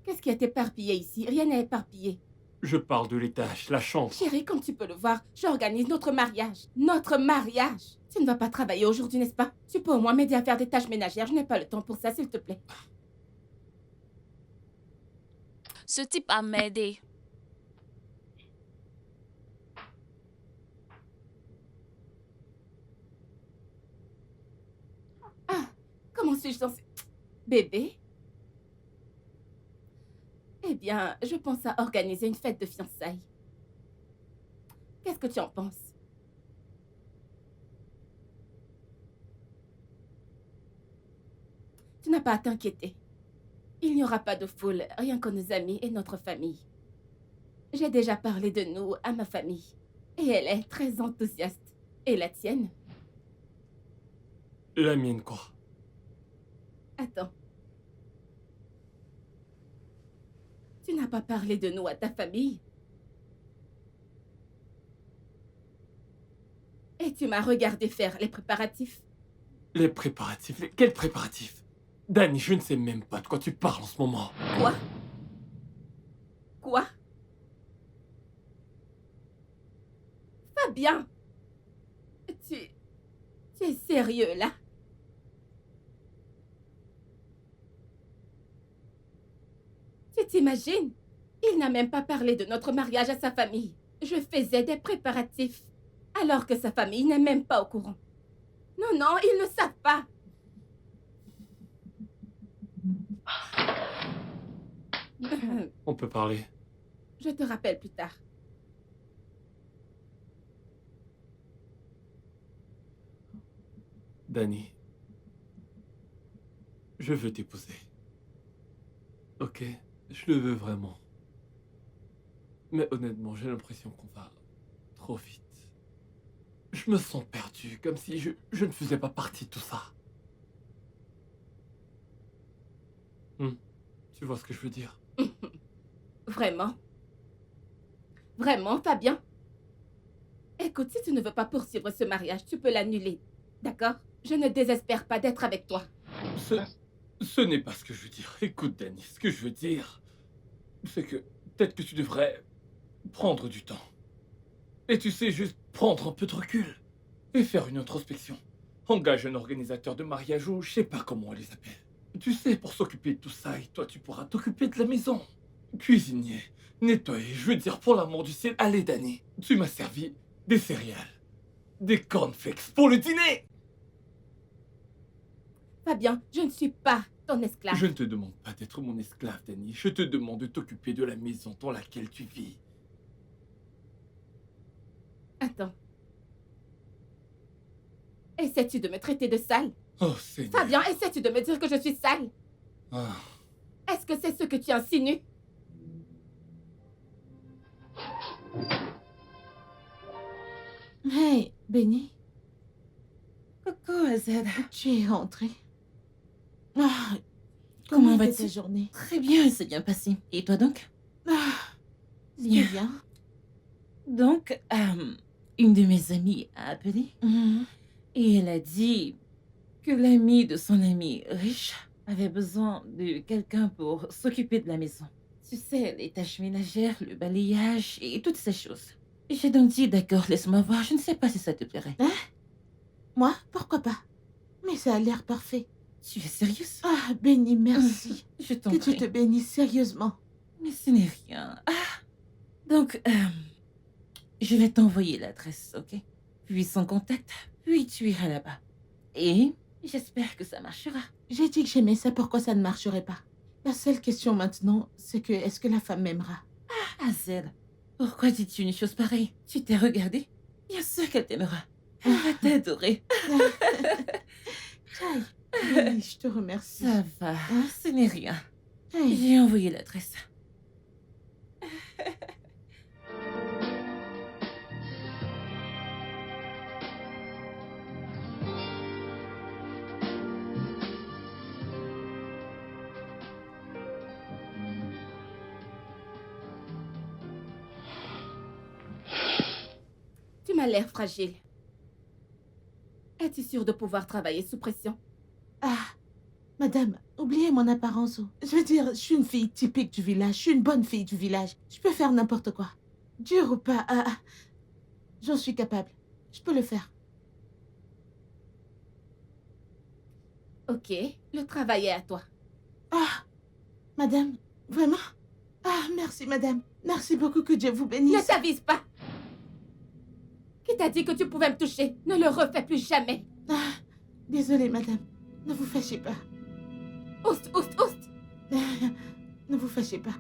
Qu'est-ce qui est éparpillé ici? Rien n'est éparpillé. Je parle de l'étage, la chambre. Chérie, comme tu peux le voir, j'organise notre mariage. Notre mariage! Tu ne vas pas travailler aujourd'hui, n'est-ce pas? Tu peux au moins m'aider à faire des tâches ménagères. Je n'ai pas le temps pour ça, s'il te plaît. Ce type a m'aidé. Ah, comment suis-je censée... Bébé? Eh bien, je pense à organiser une fête de fiançailles. Qu'est-ce que tu en penses? Tu n'as pas à t'inquiéter. Il n'y aura pas de foule, rien que nos amis et notre famille. J'ai déjà parlé de nous à ma famille. Et elle est très enthousiaste. Et la tienne? La mienne, quoi? Attends. Tu n'as pas parlé de nous à ta famille? Et tu m'as regardé faire les préparatifs? Les préparatifs? Quels préparatifs? Danny, je ne sais même pas de quoi tu parles en ce moment. Quoi? Quoi? Fabien! Tu es sérieux, là? Tu t'imagines? Il n'a même pas parlé de notre mariage à sa famille. Je faisais des préparatifs, alors que sa famille n'est même pas au courant. Non, non, ils ne savent pas. On peut parler. Je te rappelle plus tard. Danny, je veux t'épouser. Ok, je le veux vraiment. Mais honnêtement, j'ai l'impression qu'on va trop vite. Je me sens perdu, comme si je ne faisais pas partie de tout ça. Tu vois ce que je veux dire? Vraiment? Vraiment, Fabien? Écoute, si tu ne veux pas poursuivre ce mariage, tu peux l'annuler. D'accord? Je ne désespère pas d'être avec toi. Ce n'est pas ce que je veux dire. Écoute, Danny, ce que je veux dire, c'est que peut-être que tu devrais prendre du temps. Et tu sais, juste prendre un peu de recul. Et faire une introspection. engage un organisateur de mariage ou je sais pas comment on les appelle. Tu sais, pour s'occuper de tout ça, et toi tu pourras t'occuper de la maison. Cuisinier, nettoyer, je veux dire, pour l'amour du ciel, allez Danny, tu m'as servi des céréales, des cornflakes pour le dîner. Fabien, je ne suis pas ton esclave. Je ne te demande pas d'être mon esclave, Danny. Je te demande de t'occuper de la maison dans laquelle tu vis. Attends. Essaies-tu de me traiter de sale? Oh, Seigneur. Fabien, essaies-tu de me dire que je suis sale? Ah. Est-ce que c'est ce que tu insinues? Hey, Benny, Coucou, Azad. tu es rentrée. Ah, Comment comment était vas-tu? ta journée? Très bien, c'est bien passé. Et toi donc? Ah, Bien. c'est bien. Donc, une de mes amies a appelé Mhm. et elle a dit que l'ami de son ami riche avait besoin de quelqu'un pour s'occuper de la maison. Tu sais, les tâches ménagères, le balayage et toutes ces choses. J'ai donc dit, d'accord, laisse-moi voir, je ne sais pas si ça te plairait. Moi, pourquoi pas? Mais ça a l'air parfait. Tu es sérieuse? Ah, Benny, merci. Je t'en Que Dieu prie. te bénisse sérieusement. Mais ce n'est rien. Ah. Donc, je vais t'envoyer l'adresse, ok? Puis son contact, puis tu iras là-bas. Et j'espère que ça marchera. J'ai dit que j'aimais ça, pourquoi ça ne marcherait pas? La seule question maintenant, c'est que est-ce que la femme m'aimera? Azel, pourquoi dis-tu une chose pareille? Tu t'es regardée? Bien sûr qu'elle t'aimera. Elle va t'adorer. Aïe, Benny, je te remercie. Ça va, ce n'est rien. Aïe. J'ai envoyé l'adresse. Tu m'as l'air fragile. Es-tu sûre de pouvoir travailler sous pression? Ah, madame, oubliez mon apparence. Je veux dire, je suis une fille typique du village. Je suis une bonne fille du village. Je peux faire n'importe quoi. Dur ou pas, j'en suis capable. Je peux le faire. Ok, le travail est à toi. Ah, madame, vraiment? Ah, merci, madame. Merci beaucoup, que Dieu vous Ne bénisse. t'avise pas! Qui t'a dit que tu pouvais me toucher? Ne le refais plus jamais! Ah, désolée, madame. Ne vous fâchez pas. Oust, oust, oust! Ne vous fâchez pas.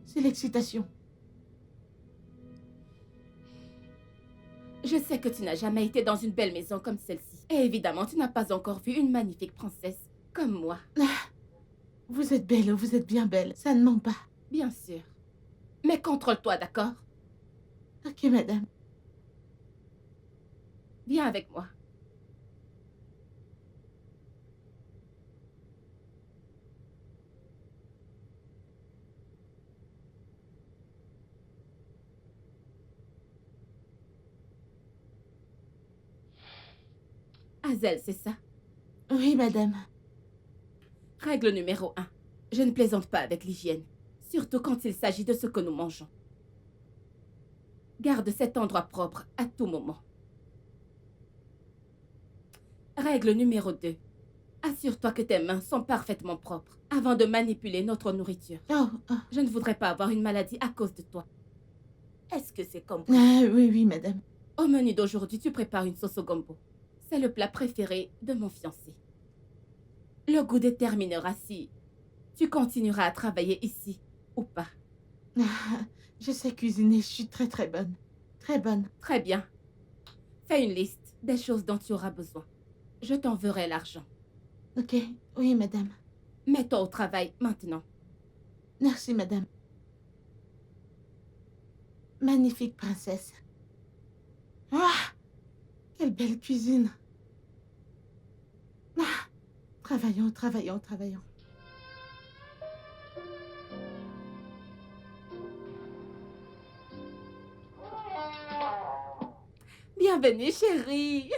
C'est l'excitation. Je sais que tu n'as jamais été dans une belle maison comme celle-ci. Et évidemment, tu n'as pas encore vu une magnifique princesse comme moi. Vous êtes belle, vous êtes bien belle. Ça ne ment pas. Bien sûr. Mais contrôle-toi, d'accord? Ok, madame. Viens avec moi. Hazel, c'est ça? Oui, madame. Règle numéro 1. Je ne plaisante pas avec l'hygiène. Surtout quand il s'agit de ce que nous mangeons. Garde cet endroit propre à tout moment. Règle numéro 2. Assure-toi que tes mains sont parfaitement propres avant de manipuler notre nourriture. Oh, oh. Je ne voudrais pas avoir une maladie à cause de toi. Est-ce que c'est compris? Ah, oui, oui, madame. Au menu d'aujourd'hui, tu prépares une sauce au gombo. C'est le plat préféré de mon fiancé. Le goût déterminera si tu continueras à travailler ici ou pas. Ah, je sais cuisiner, je suis très très bonne. Très bonne. Très bien. Fais une liste des choses dont tu auras besoin. Je t'enverrai l'argent. Ok, oui, madame. Mets-toi au travail maintenant. Merci, madame. Magnifique princesse. Ah, quelle belle cuisine. Ah, travaillons, travaillons, travaillons. Bienvenue, chérie.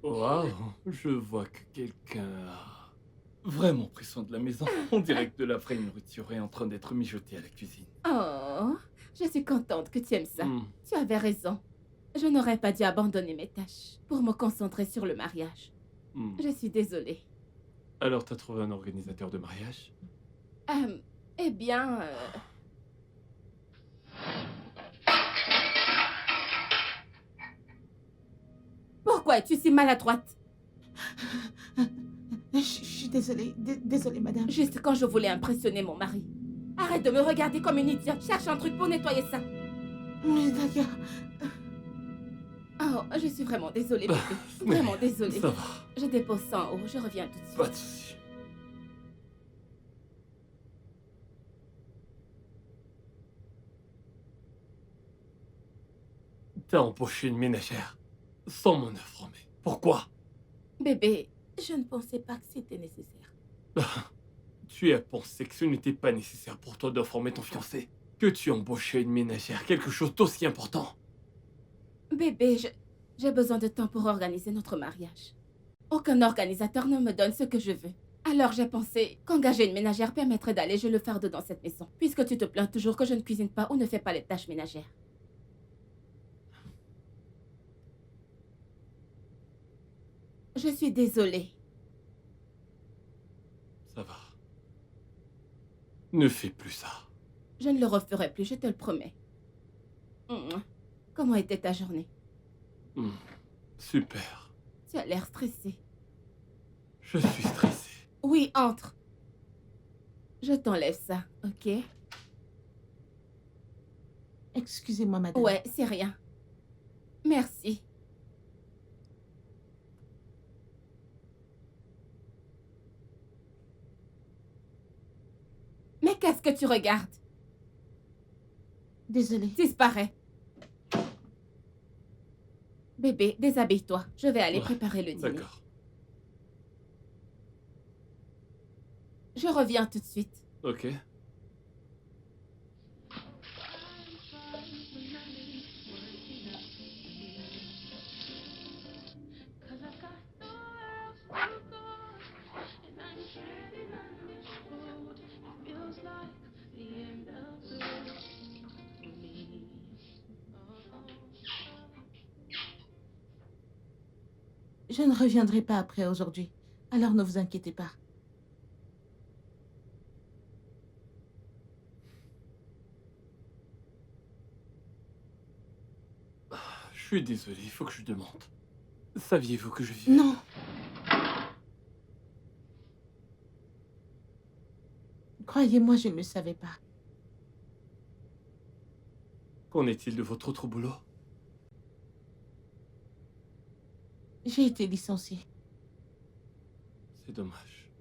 Waouh, je vois que quelqu'un a vraiment pris soin de la maison. On dirait que de la vraie nourriture est en train d'être mijotée à la cuisine. Oh, je suis contente que tu aimes ça. Hmm. Tu avais raison. Je n'aurais pas dû abandonner mes tâches pour me concentrer sur le mariage. Hmm. Je suis désolée. Alors, t'as trouvé un organisateur de mariage? Eh bien... Pourquoi es-tu si maladroite? Je suis désolée. Désolée, madame. Juste quand je voulais impressionner mon mari. Arrête de me regarder comme une idiote. Cherche un truc pour nettoyer ça. Oui, d'accord. Oh, je suis vraiment désolée, bébé. Vraiment désolée. Ça va, Je dépose ça en haut. Je reviens tout de suite. pas de soucis. T'as embauché une ménagère sans m'en informer. Pourquoi? Bébé, je ne pensais pas que c'était nécessaire. Tu as pensé que ce n'était pas nécessaire pour toi d'informer ton fiancé? Que tu embauchais une ménagère, quelque chose d'aussi important? Bébé, j'ai besoin de temps pour organiser notre mariage. Aucun organisateur ne me donne ce que je veux. Alors j'ai pensé qu'engager une ménagère permettrait d'alléger le fardeau dans cette maison, puisque tu te plains toujours que je ne cuisine pas ou ne fais pas les tâches ménagères. Je suis désolée. Ça va. Ne fais plus ça. Je ne le referai plus, je te le promets. Comment était ta journée? Super. Tu as l'air stressée. Je suis stressé. Oui, entre. Je t'enlève ça, ok? Excusez-moi, madame. Ouais, c'est rien. Merci. Mais qu'est-ce que tu regardes? Désolée. Disparaît. Bébé, déshabille-toi. Je vais aller Ouais, préparer le dîner. D'accord. Je reviens tout de suite. Ok. Je ne reviendrai pas après aujourd'hui. Alors ne vous inquiétez pas. Je suis désolé, il faut que je demande. Saviez-vous que je vivais? Non. Croyez-moi, je ne le savais pas. Qu'en est-il de votre autre boulot? J'ai été licenciée. C'est dommage.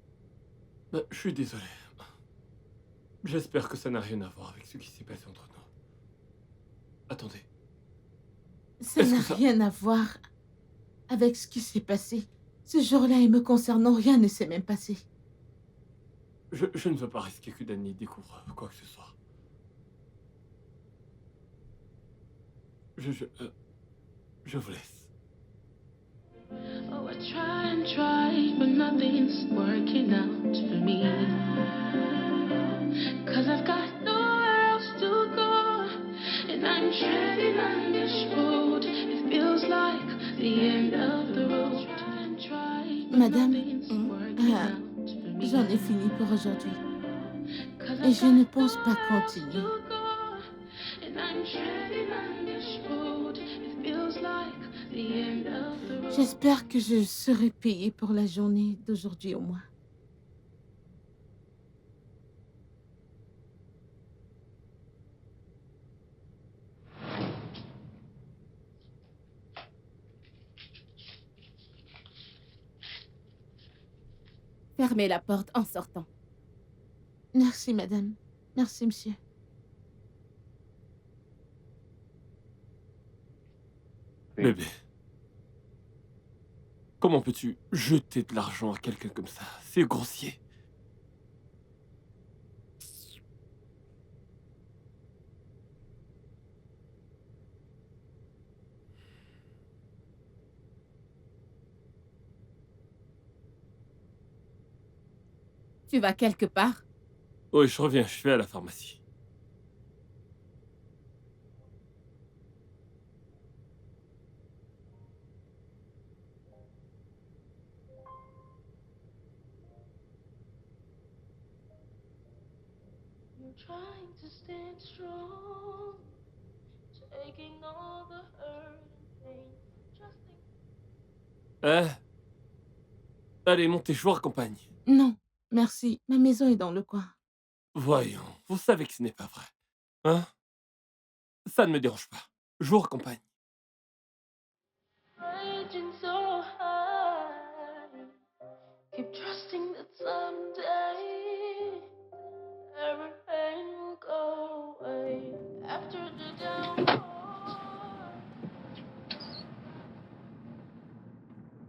Je suis désolé. J'espère que ça n'a rien à voir avec ce qui s'est passé entre nous. Attendez. Ça Est-ce n'a que ça- rien à voir avec ce qui s'est passé. Ce jour-là, et me concernant, rien ne s'est même passé. Je ne veux pas risquer que Danny découvre quoi que ce soit. Je vous laisse. Oh, I try and try, but nothing's working out for me. 'Cause I've got nowhere else to go, and I'm treading on this road. It feels like the end of the road. Try and try, but Madame, nothing's working out for me. J'en ai fini pour aujourd'hui. 'Cause Et I've je ne got pense pas nowhere else continuer. to go, and I'm treading on this road. It feels like the end of the road. J'espère que je serai payée pour la journée d'aujourd'hui au moins. Fermez la porte en sortant. Merci, madame. Merci, monsieur. Bébé. Comment peux-tu jeter de l'argent à quelqu'un comme ça? C'est grossier. Tu vas quelque part? Oui, je reviens, je vais à la pharmacie. You're trying to stand strong, taking all the hurt and pain, trusting. Eh, allez, montez, je vous raccompagne. Non, merci. Ma maison est dans le coin. Voyons, vous savez que ce n'est pas vrai. Hein? Ça ne me dérange pas. Je vous raccompagne. Raging so high, keep trusting that someday every pain will go away after the downpour.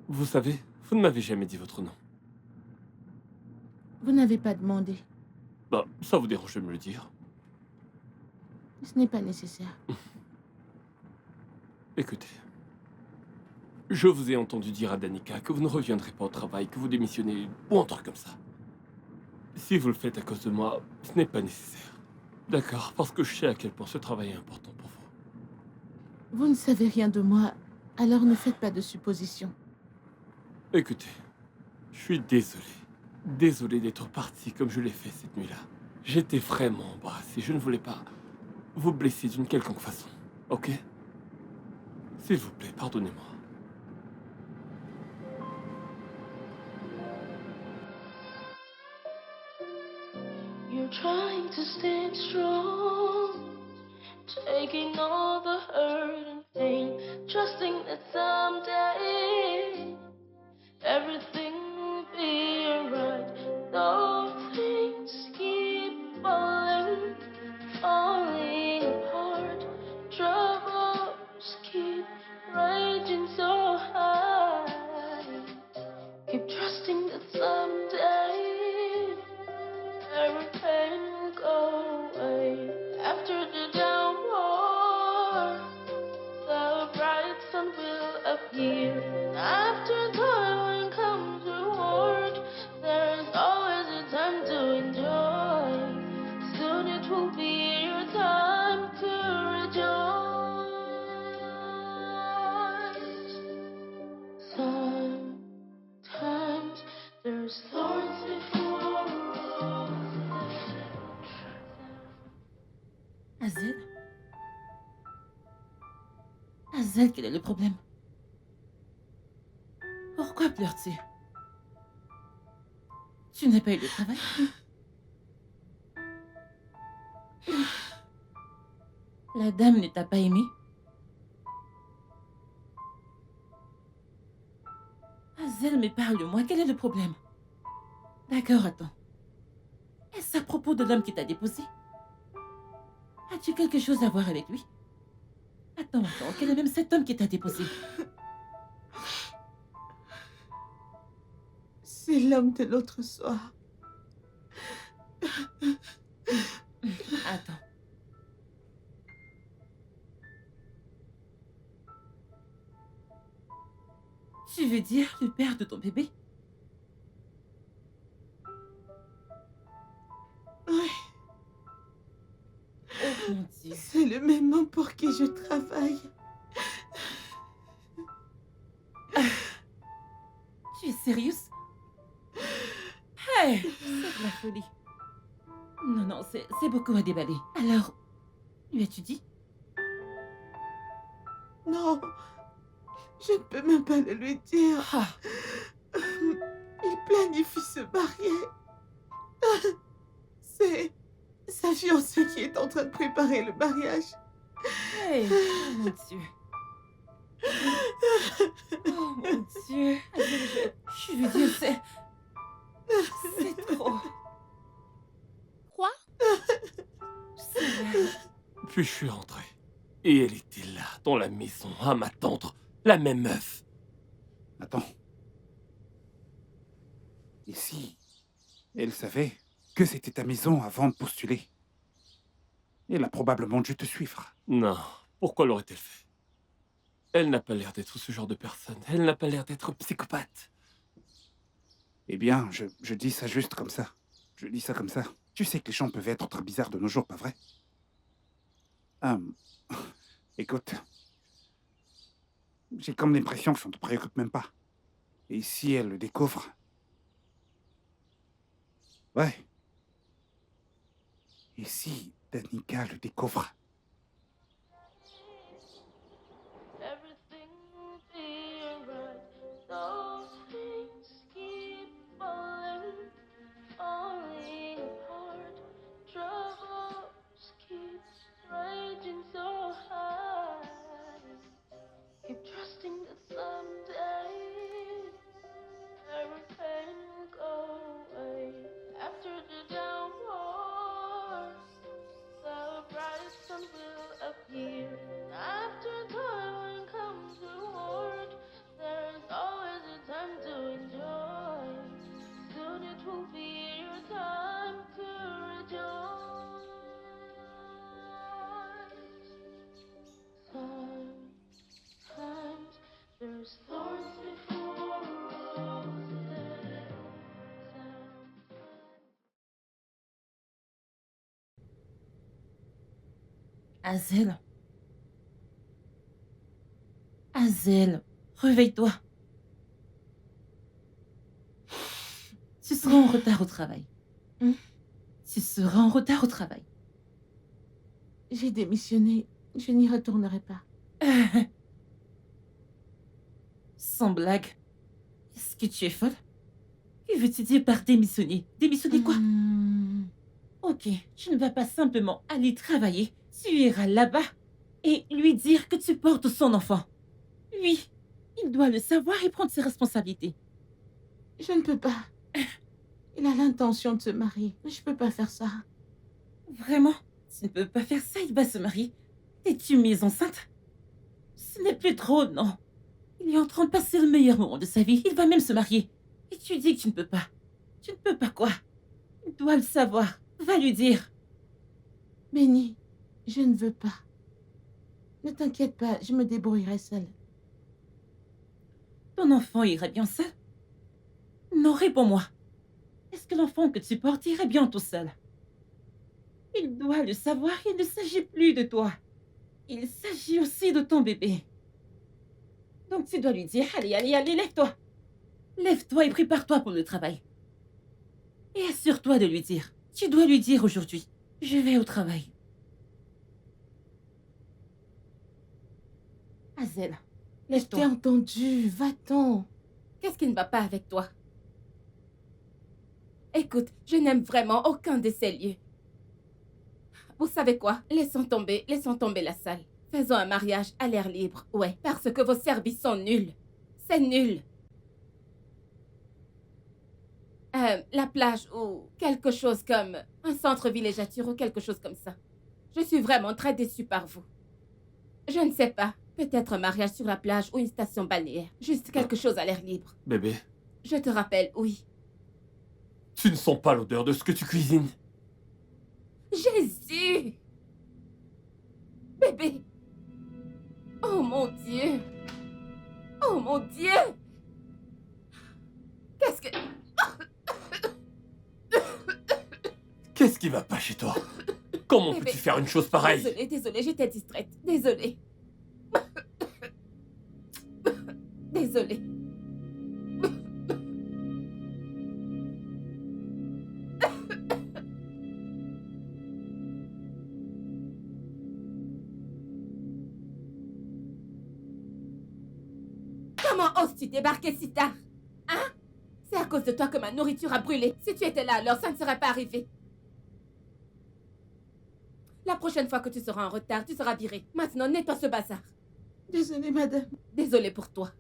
Vous savez, vous ne m'avez jamais dit votre nom. Vous n'avez pas demandé. Bah, ça vous dérange de me le dire. Ce n'est pas nécessaire. Écoutez, je vous ai entendu dire à Danica que vous ne reviendrez pas au travail, que vous démissionnez, ou un truc comme ça. Si vous le faites à cause de moi, ce n'est pas nécessaire. D'accord, parce que je sais à quel point ce travail est important pour vous. Vous ne savez rien de moi, alors ne faites pas de suppositions. Écoutez, je suis désolé. Désolé d'être parti comme je l'ai fait cette nuit-là. J'étais vraiment embarrassé, je ne voulais pas vous blesser d'une quelconque façon, ok? S'il vous plaît, pardonnez-moi. You're trying to stand strong, taking all the hurt and pain, trusting that someday everything will be alright. Though things keep falling, falling apart, troubles keep raging so high. Keep trusting that someday every pain will go away after the downpour. The bright sun will appear. After toiling comes reward. There's always a time to enjoy. Soon it will be your time to rejoice. Sometimes there's thorns before roses. Azel? Azel, quel est le problème? Pourquoi pleures-tu? Tu n'as pas eu de travail? La dame ne t'a pas aimé? Azel, mais parle-moi, quel est le problème? D'accord, attends. Est-ce à propos de l'homme qui t'a déposé? As-tu quelque chose à voir avec lui? Attends, quel est même cet homme qui t'a déposé? C'est l'homme de l'autre soir. Attends. Tu veux dire le père de ton bébé? Oui, Oh mon Dieu. c'est le même homme pour qui je travaille. Tu es sérieuse? Hey, c'est de la folie. Non, non, c'est beaucoup à déballer. Alors, lui as-tu dit? Non, je ne peux même pas le lui dire. Ah, Il planifie se marier. C'est sa fiancée qui est en train de préparer le mariage. hey, oh mon Dieu. Oh mon Dieu. Je veux dire, c'est trop. Quoi? C'est vrai. Puis je suis rentré. Et elle était là, dans la maison, à m'attendre. La même meuf. Attends. Et si elle savait que c'était ta maison avant de postuler? Elle a probablement dû te suivre. Non, pourquoi l'aurait-elle fait? Elle n'a pas l'air d'être ce genre de personne. Elle n'a pas l'air d'être psychopathe. Eh bien, je dis ça juste comme ça. Je dis ça comme ça. Tu sais que les gens peuvent être très bizarres de nos jours, pas vrai? Écoute, j'ai comme l'impression que ça ne te préoccupe même pas. Et si elle le découvre... Ouais. Et si Danica le découvre? Everything will be alright. Though things keep falling apart, troubles keep raging so high. Keep trusting that someday every pain will go away. After the downpour, the bright sun will appear. After toil comes reward. There's always a time to enjoy. Soon it will be your time to rejoice. Sometimes there's thorns before roses. Hazel. Hazel, réveille-toi. Tu seras en retard au travail. Tu seras en retard au travail. J'ai démissionné. Je n'y retournerai pas. Sans blague. Est-ce que tu es folle? Que veux-tu dire par démissionner? Démissionner quoi? Ok, tu ne vas pas simplement aller travailler. Tu iras là-bas et lui dire que tu portes son enfant. Oui, il doit le savoir et prendre ses responsabilités. Je ne peux pas. Il a l'intention de se marier. Je peux pas faire ça. Vraiment? Tu ne peux pas faire ça, il va se marier. Es-tu mise enceinte? Ce n'est plus trop, non. Il est en train de passer le meilleur moment de sa vie. Il va même se marier. Et tu dis que tu ne peux pas. Tu ne peux pas quoi? Il doit le savoir. Va lui dire. Benny, je ne veux pas. Ne t'inquiète pas, je me débrouillerai seule. Ton enfant irait bien seul? Non, réponds-moi. Est-ce que l'enfant que tu portes irait bien tout seul? Il doit le savoir, il ne s'agit plus de toi. Il s'agit aussi de ton bébé. Donc tu dois lui dire, allez, allez, allez, lève-toi. Lève-toi et prépare-toi pour le travail. Et assure-toi de lui dire. Tu dois lui dire aujourd'hui, je vais au travail. Hazel, T'es lève-toi. entendu, va-t'en. Qu'est-ce qui ne va pas avec toi? Écoute, je n'aime vraiment aucun de ces lieux. Vous savez quoi? Laissons tomber la salle. Faisons un mariage à l'air libre, ouais, parce que vos services sont nuls. C'est nul. La plage ou quelque chose comme un centre villégiature ou quelque chose comme ça. Je suis vraiment très déçue par vous. Je ne sais pas, peut-être un mariage sur la plage ou une station balnéaire. Juste quelque chose à l'air libre. Bébé, Je te rappelle, oui. tu ne sens pas l'odeur de ce que tu cuisines. Jésus! Bébé! Oh mon Dieu! Oh mon Dieu! Qu'est-ce que... Qu'est-ce qui va pas chez toi? Comment Bébé. peux-tu faire une chose pareille? Désolée, j'étais distraite. Désolée. Désolée. Comment oses-tu débarquer si tard? Hein? C'est à cause de toi que ma nourriture a brûlé. Si tu étais là, alors ça ne serait pas arrivé. La prochaine fois que tu seras en retard, tu seras viré. Maintenant, nettoie ce bazar. Désolée, madame. Désolée pour toi.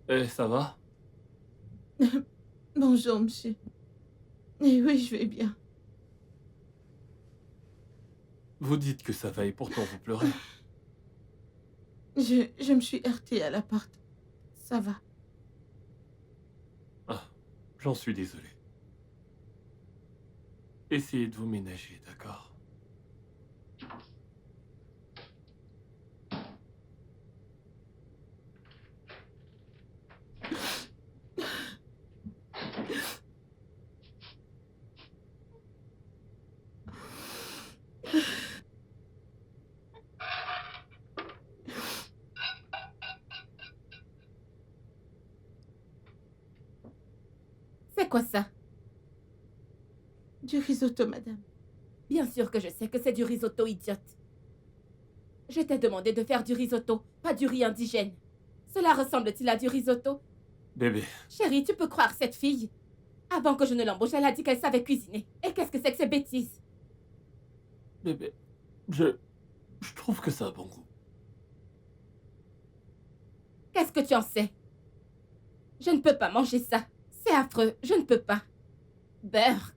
Eh, ça va? Bonjour, monsieur. Eh oui, je vais bien. Vous dites que ça va et pourtant vous pleurez. Je me suis heurtée à la porte. Ça va. J'en suis désolé. Essayez de vous ménager, d'accord? C'est quoi ça? Du risotto, madame. Bien sûr que je sais que c'est du risotto, idiote. Je t'ai demandé de faire du risotto, pas du riz indigène. Cela ressemble-t-il à du risotto? Bébé, Chérie, tu peux croire cette fille? Avant que je ne l'embauche, elle a dit qu'elle savait cuisiner. Et qu'est-ce que c'est que ces bêtises? bébé, je trouve que ça a bon goût. Qu'est-ce que tu en sais? Je ne peux pas manger ça. C'est affreux, je ne peux pas. Burk.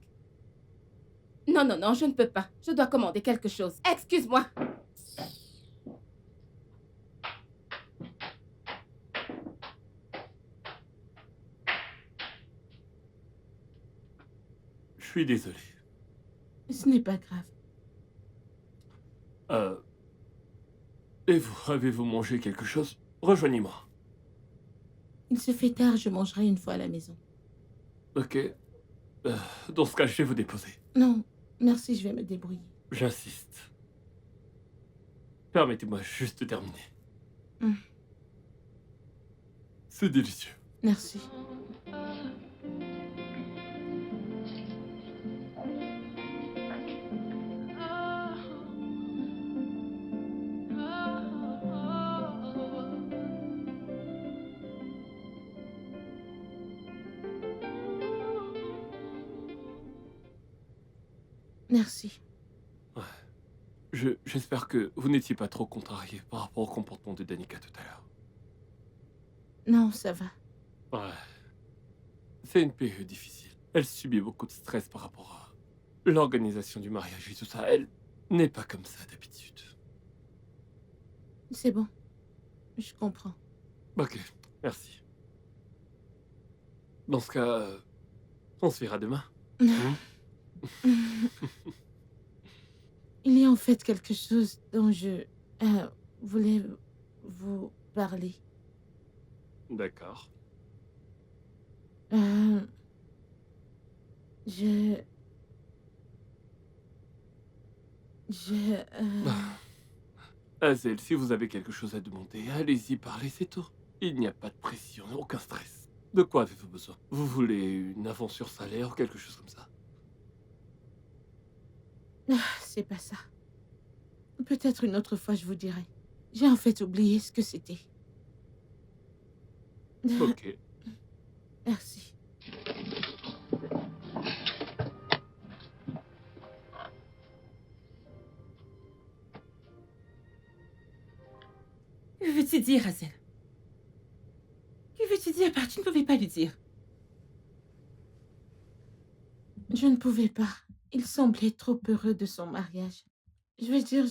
Non, non, non, je ne peux pas. Je dois commander quelque chose. Excuse-moi. Je suis désolé. Ce n'est pas grave. Et vous, avez-vous mangé quelque chose? Rejoignez-moi. Il se fait tard, je mangerai une fois à la maison. Ok. Dans ce cas, je vais vous déposer. Non, merci, je vais me débrouiller. J'insiste. Permettez-moi juste de terminer. C'est délicieux. Merci. Merci. J'espère que vous n'étiez pas trop contrarié par rapport au comportement de Danica tout à l'heure. Non, ça va. Ouais. C'est une période difficile. Elle subit beaucoup de stress par rapport à l'organisation du mariage et tout ça. Elle n'est pas comme ça d'habitude. C'est bon. Je comprends. Ok, merci. Dans ce cas, on se verra demain. Il y a en fait quelque chose dont je voulais vous parler. D'accord. Je... Hazel, si vous avez quelque chose à demander, allez-y, parlez, c'est tout. Il n'y a pas de pression, aucun stress. De quoi avez-vous besoin? Vous voulez une avance sur salaire ou quelque chose comme ça? C'est pas ça. Peut-être une autre fois, je vous dirai. J'ai en fait oublié ce que c'était. Ok. Merci. Que veux-tu dire, Hazel? Que veux-tu dire par tu ne pouvais pas lui dire? Je ne pouvais pas. Il semblait trop heureux de son mariage. Je veux dire,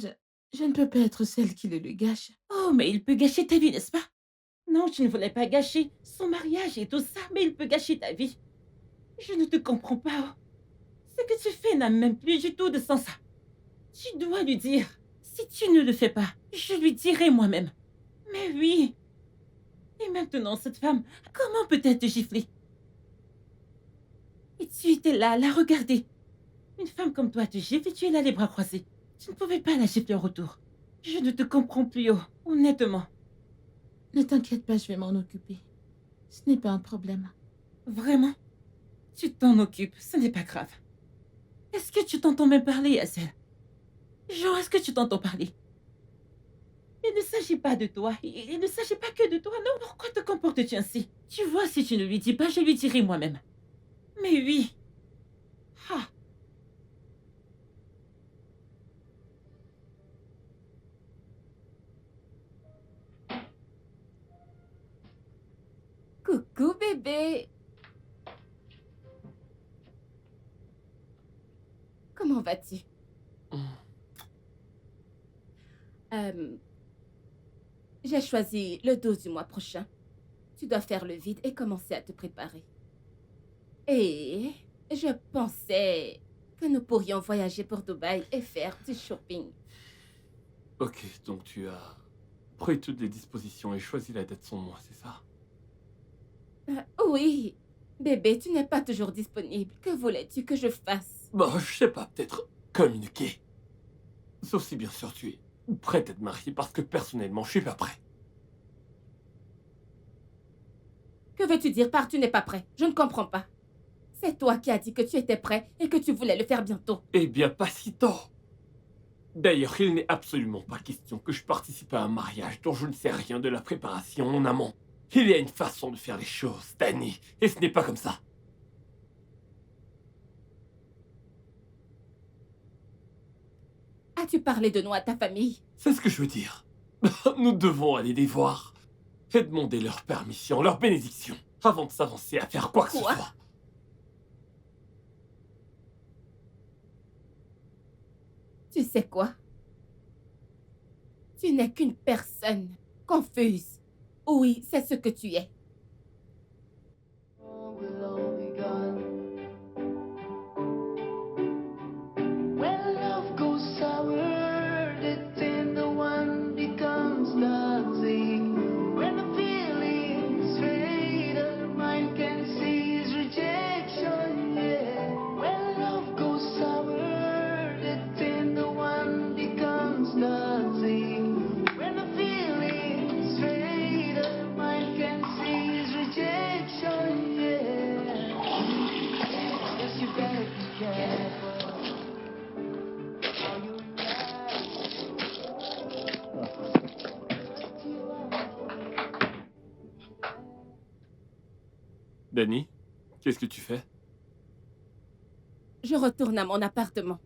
je ne peux pas être celle qui le lui gâche. Oh, mais il peut gâcher ta vie, n'est-ce pas? Non, tu ne voulais pas gâcher son mariage et tout ça, mais il peut gâcher ta vie. Je ne te comprends pas. Ce que tu fais n'a même plus du tout de sens. Tu dois lui dire. Si tu ne le fais pas, je lui dirai moi-même. Mais oui. Et maintenant, cette femme, comment peut-elle te gifler? Et tu étais là, à la regarder. Une femme comme toi te gifle et tu es là les bras croisés. Tu ne pouvais pas la gifler en retour. Je ne te comprends plus, honnêtement. Ne t'inquiète pas, je vais m'en occuper. Ce n'est pas un problème. Vraiment? Tu t'en occupes, ce n'est pas grave. Est-ce que tu t'entends même parler, Hazel? Genre, est-ce que tu t'entends parler? Il ne s'agit pas de toi. Il ne s'agit pas que de toi. Non, pourquoi te comportes-tu ainsi? Tu vois, si tu ne lui dis pas, je lui dirai moi-même. Mais oui. Ah. Coucou, bébé. Comment vas-tu? J'ai choisi le 12 du mois prochain. Tu dois faire le vide et commencer à te préparer. Et je pensais que nous pourrions voyager pour Dubaï et faire du shopping. Ok, donc tu as pris toutes les dispositions et choisi la date sans moi, c'est ça? Oui, bébé, tu n'es pas toujours disponible. Que voulais-tu que je fasse? Bah, je sais pas, peut-être communiquer. Sauf si bien sûr tu es prête à te marier parce que personnellement, je suis pas prêt. Que veux-tu dire par tu n'es pas prêt? Je ne comprends pas. C'est toi qui as dit que tu étais prêt et que tu voulais le faire bientôt. Eh bien, pas si tôt. D'ailleurs, il n'est absolument pas question que je participe à un mariage dont je ne sais rien de la préparation en amont. Il y a une façon de faire les choses, Danny, et ce n'est pas comme ça. As-tu parlé de nous à ta famille? C'est ce que je veux dire. Nous devons aller les voir et demander leur permission, leur bénédiction, avant de s'avancer à faire quoi que ce Quoi? soit. Tu sais quoi? Tu n'es qu'une personne confuse. Oui, c'est ce que tu es. Will all be gone. When love goes sour, the tender one becomes toxic. When the feelings fade, the mind can seize rejection. Yeah. When love goes sour, the tender one becomes toxic. When the feelings fade, the mind can seize rejection. Yeah. Yes, you better be careful how you Danny, qu'est-ce que tu fais? Je retourne à mon appartement.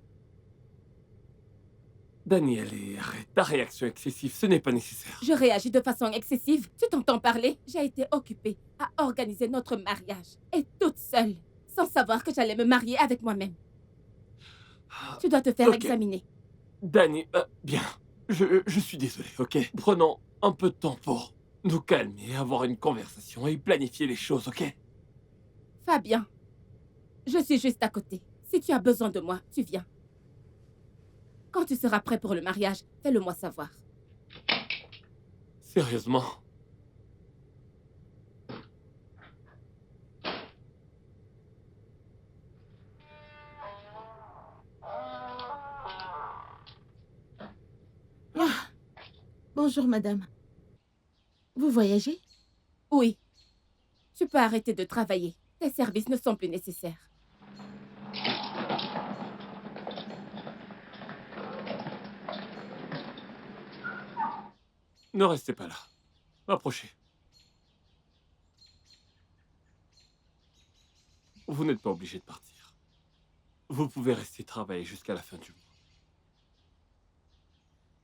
Danny, allez, arrête ta réaction excessive, ce n'est pas nécessaire. Je réagis de façon excessive. Tu t'entends parler? J'ai été occupée à organiser notre mariage. Et toute seule, sans savoir que j'allais me marier avec moi-même. Tu dois te faire Ok. examiner. Danny, bien, je suis désolé, ok? Prenons un peu de temps pour nous calmer, avoir une conversation et planifier les choses, ok? Fabien, je suis juste à côté. Si tu as besoin de moi, tu viens. Quand tu seras prêt pour le mariage, fais-le moi savoir. Sérieusement? Bonjour, madame. Vous voyagez? Oui. Tu peux arrêter de travailler. Tes services ne sont plus nécessaires. Ne restez pas là. Approchez. Vous n'êtes pas obligé de partir. Vous pouvez rester travailler jusqu'à la fin du mois.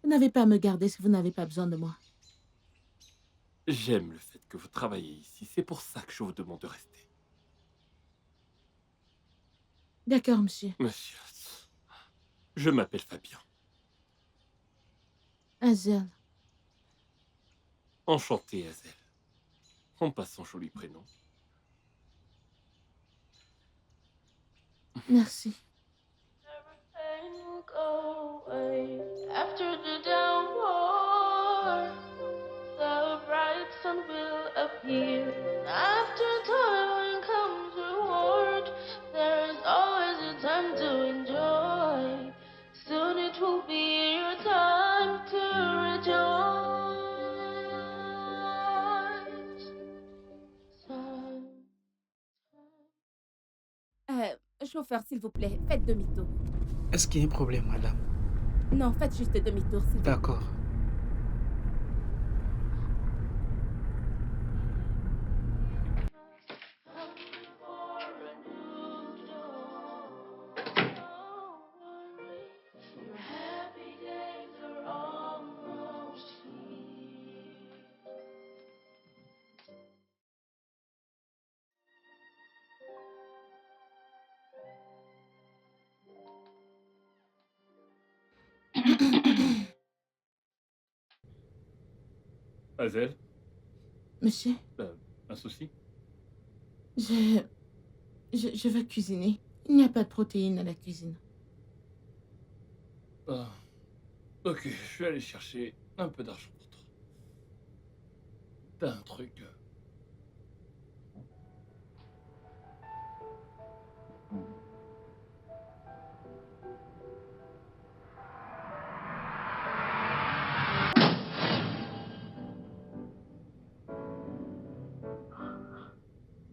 Vous n'avez pas à me garder si vous n'avez pas besoin de moi. J'aime le fait que vous travaillez ici. C'est pour ça que je vous demande de rester. D'accord, monsieur. Monsieur, je m'appelle Fabien. Hazel. Enchanté, Hazel. On passe un joli prénom. Merci. everything will go away after the downpour. The bright sun will appear. After toiling comes reward. There is always a time to enjoy. Soon it will be your time to rejoice. Chauffeur, s'il vous plaît, faites demi-tour. Est-ce qu'il y a un problème, madame? Non, faites juste demi-tour, s'il vous plaît. D'accord. Hazel, Monsieur, un souci? je Je veux cuisiner. Il n'y a pas de protéines à la cuisine. Ah. Ok, je vais aller chercher un peu d'argent pour toi. T'as un truc.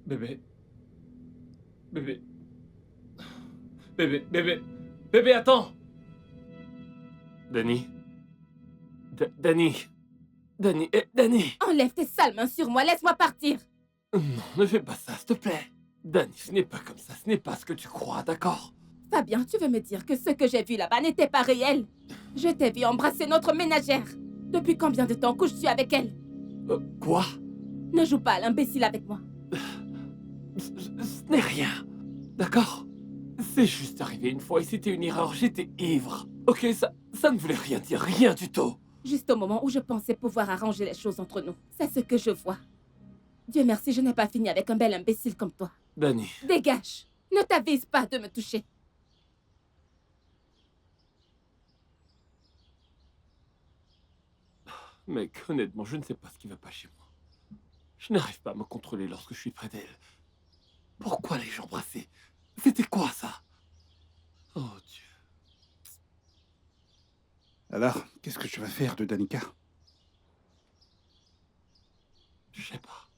Bébé. Bébé. Bébé. Bébé, attends! Danny. Danny. Danny. Enlève tes sales mains sur moi, laisse-moi partir. Non, ne fais pas ça, s'il te plaît. Danny, ce n'est pas comme ça, ce n'est pas ce que tu crois, d'accord? Fabien, tu veux me dire que ce que j'ai vu là-bas n'était pas réel? Je t'ai vu embrasser notre ménagère. Depuis combien de temps couches-tu avec elle? Quoi? Ne joue pas à l'imbécile avec moi. Ce n'est rien, d'accord? C'est juste arrivé une fois et c'était une erreur, j'étais ivre. Ok, ça ne voulait rien dire, rien du tout. Juste au moment où je pensais pouvoir arranger les choses entre nous. C'est ce que je vois. Dieu merci, je n'ai pas fini avec un bel imbécile comme toi. Danny. Dégage! Ne t'avise pas de me toucher. Mec, honnêtement, je ne sais pas ce qui va pas chez moi. Je n'arrive pas à me contrôler lorsque je suis près d'elle. Pourquoi les gens embrasser? C'était quoi ça? Oh Dieu. Alors, qu'est-ce que tu vas faire de Danica? Je sais pas.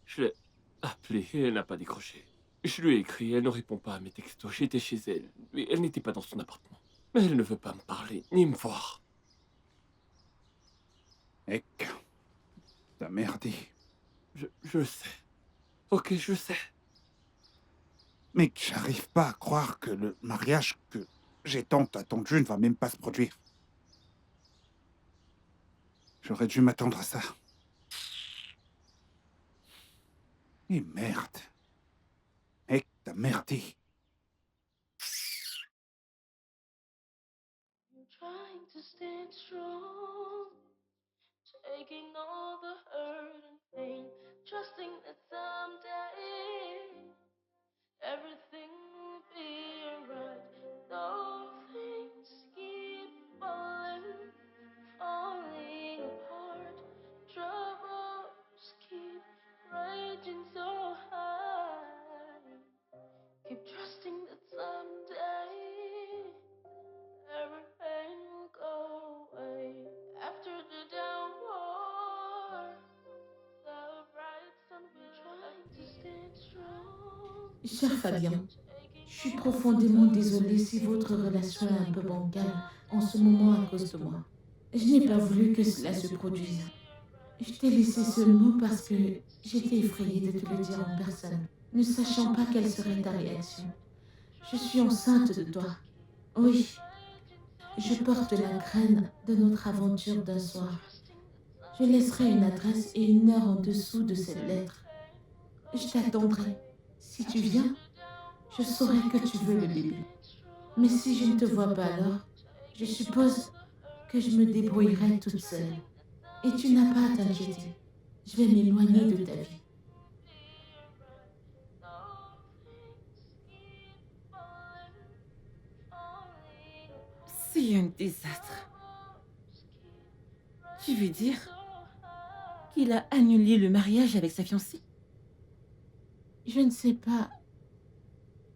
Je l'ai appelée et elle n'a pas décroché. Je lui ai écrit, elle ne répond pas à mes textos. J'étais chez elle, mais elle n'était pas dans son appartement. Mais elle ne veut pas me parler, ni me voir. Mec, t'as merdé. Je sais. Ok, je sais. Mec, j'arrive pas à croire que le mariage que j'ai tant attendu ne va même pas se produire. J'aurais dû m'attendre à ça. Et merde. Mec, t'as merdé. Trying to stand strong, taking all the hurt and pain, trusting that someday everything will be alright. Though things keep falling apart, troubles keep raging so high. Keep trusting that someday every pain will go away. After the downpour, the bright sun will trying to stand strong. Cher Fabien, je suis profondément désolée si votre relation est un peu bancale en ce moment à cause de moi. Je n'ai pas voulu que cela se produise. Je t'ai laissé ce mot parce que j'étais effrayée de te le dire en personne, ne sachant pas quelle serait ta réaction. Je suis enceinte de toi. Oui, je porte la graine de notre aventure d'un soir. Je laisserai une adresse et une heure en dessous de cette lettre. Je t'attendrai. Si tu viens, je saurai que tu veux le bébé. Mais si je ne te vois pas alors, je suppose que je me débrouillerai toute seule. Et tu n'as pas à t'inquiéter. Je vais m'éloigner de ta vie. C'est un désastre. Tu veux dire qu'il a annulé le mariage avec sa fiancée? Je ne sais pas.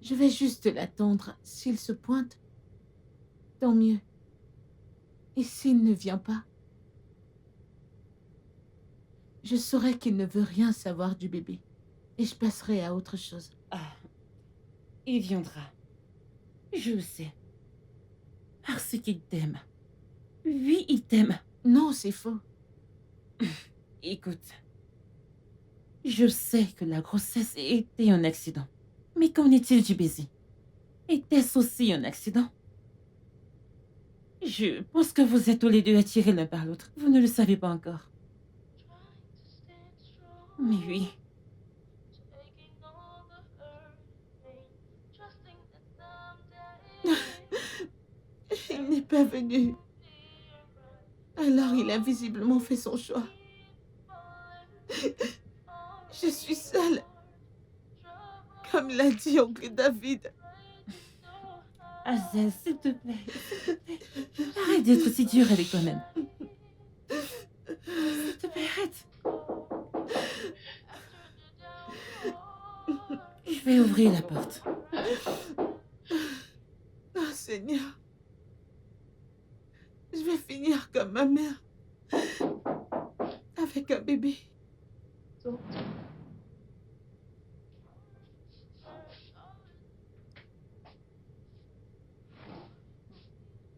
Je vais juste l'attendre. S'il se pointe, tant mieux. Et s'il ne vient pas, je saurai qu'il ne veut rien savoir du bébé. Et je passerai à autre chose. Ah, il viendra. Je le sais. Parce qu'il t'aime. Oui, il t'aime. Non, c'est faux. Écoute, je sais que la grossesse était un accident. Mais qu'en est-il du baiser? Était-ce aussi un accident? Je pense que vous êtes tous les deux attirés l'un par l'autre. Vous ne le savez pas encore. Mais oui. Il n'est pas venu. Alors il a visiblement fait son choix. Je suis seule. comme l'a dit oncle David. Hazel, s'il te plaît, s'il te plaît. Arrête d'être si dur avec toi-même. S'il te plaît, arrête. Je vais ouvrir la porte. Oh Seigneur, je vais finir comme ma mère, avec un bébé.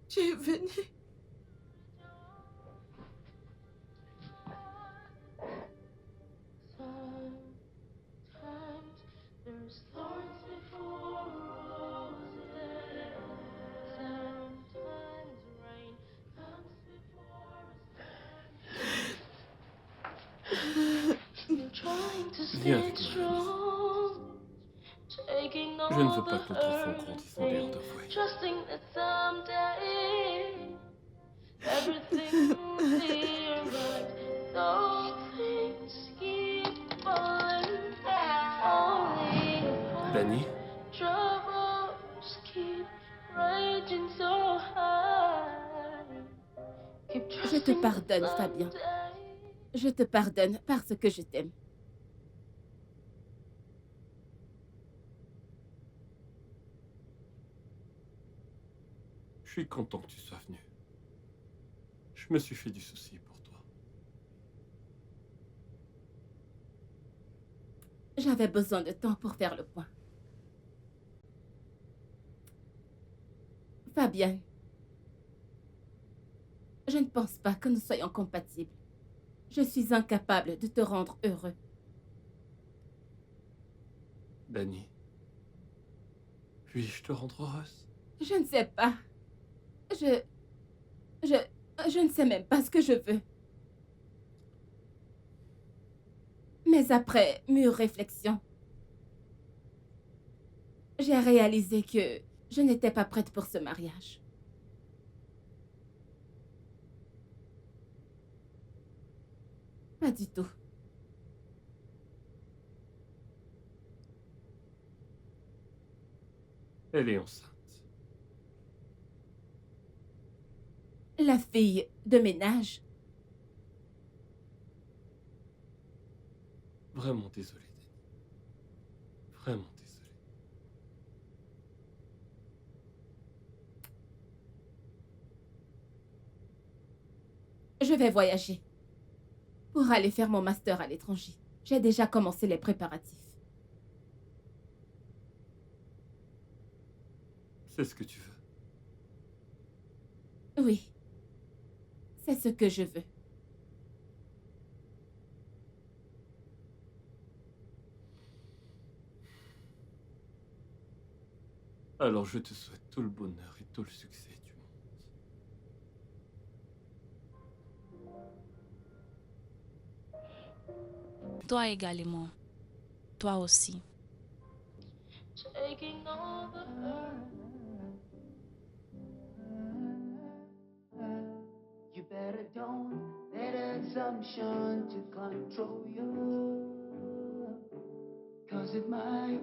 Tu es venu. Sometimes there's thorns before roses. Sometimes rain comes before sun. You're trying to Viens stay avec moi, strong, taking Je ne all veux pas the que notre enfant hurt grandisse en l'air pain, d'avouer. trusting that someday everything will be alright. Though things keep falling, falling apart. Danny, Troubles keep raging so high. Keep Je te trusting that pardonne, Fabien. someday. Je te pardonne parce que je t'aime. je suis content que tu sois venu. Je me suis fait du souci pour toi. J'avais besoin de temps pour faire le point. Fabienne, je ne pense pas que nous soyons compatibles. Je suis incapable de te rendre heureux. Danny, puis-je te rendre heureuse? Je ne sais pas. Je ne sais même pas ce que je veux. Mais après mûre réflexion, j'ai réalisé que je n'étais pas prête pour ce mariage. Pas du tout. Elle est enceinte. La fille de ménage. Vraiment désolé, Danny. Vraiment désolé. Je vais voyager pour aller faire mon master à l'étranger. J'ai déjà commencé les préparatifs. C'est ce que tu veux. Oui, c'est ce que je veux. Alors je te souhaite tout le bonheur et tout le succès du monde. Toi également. Toi aussi. Taking all the hurt. You better don't let assumption to control you. Cause it might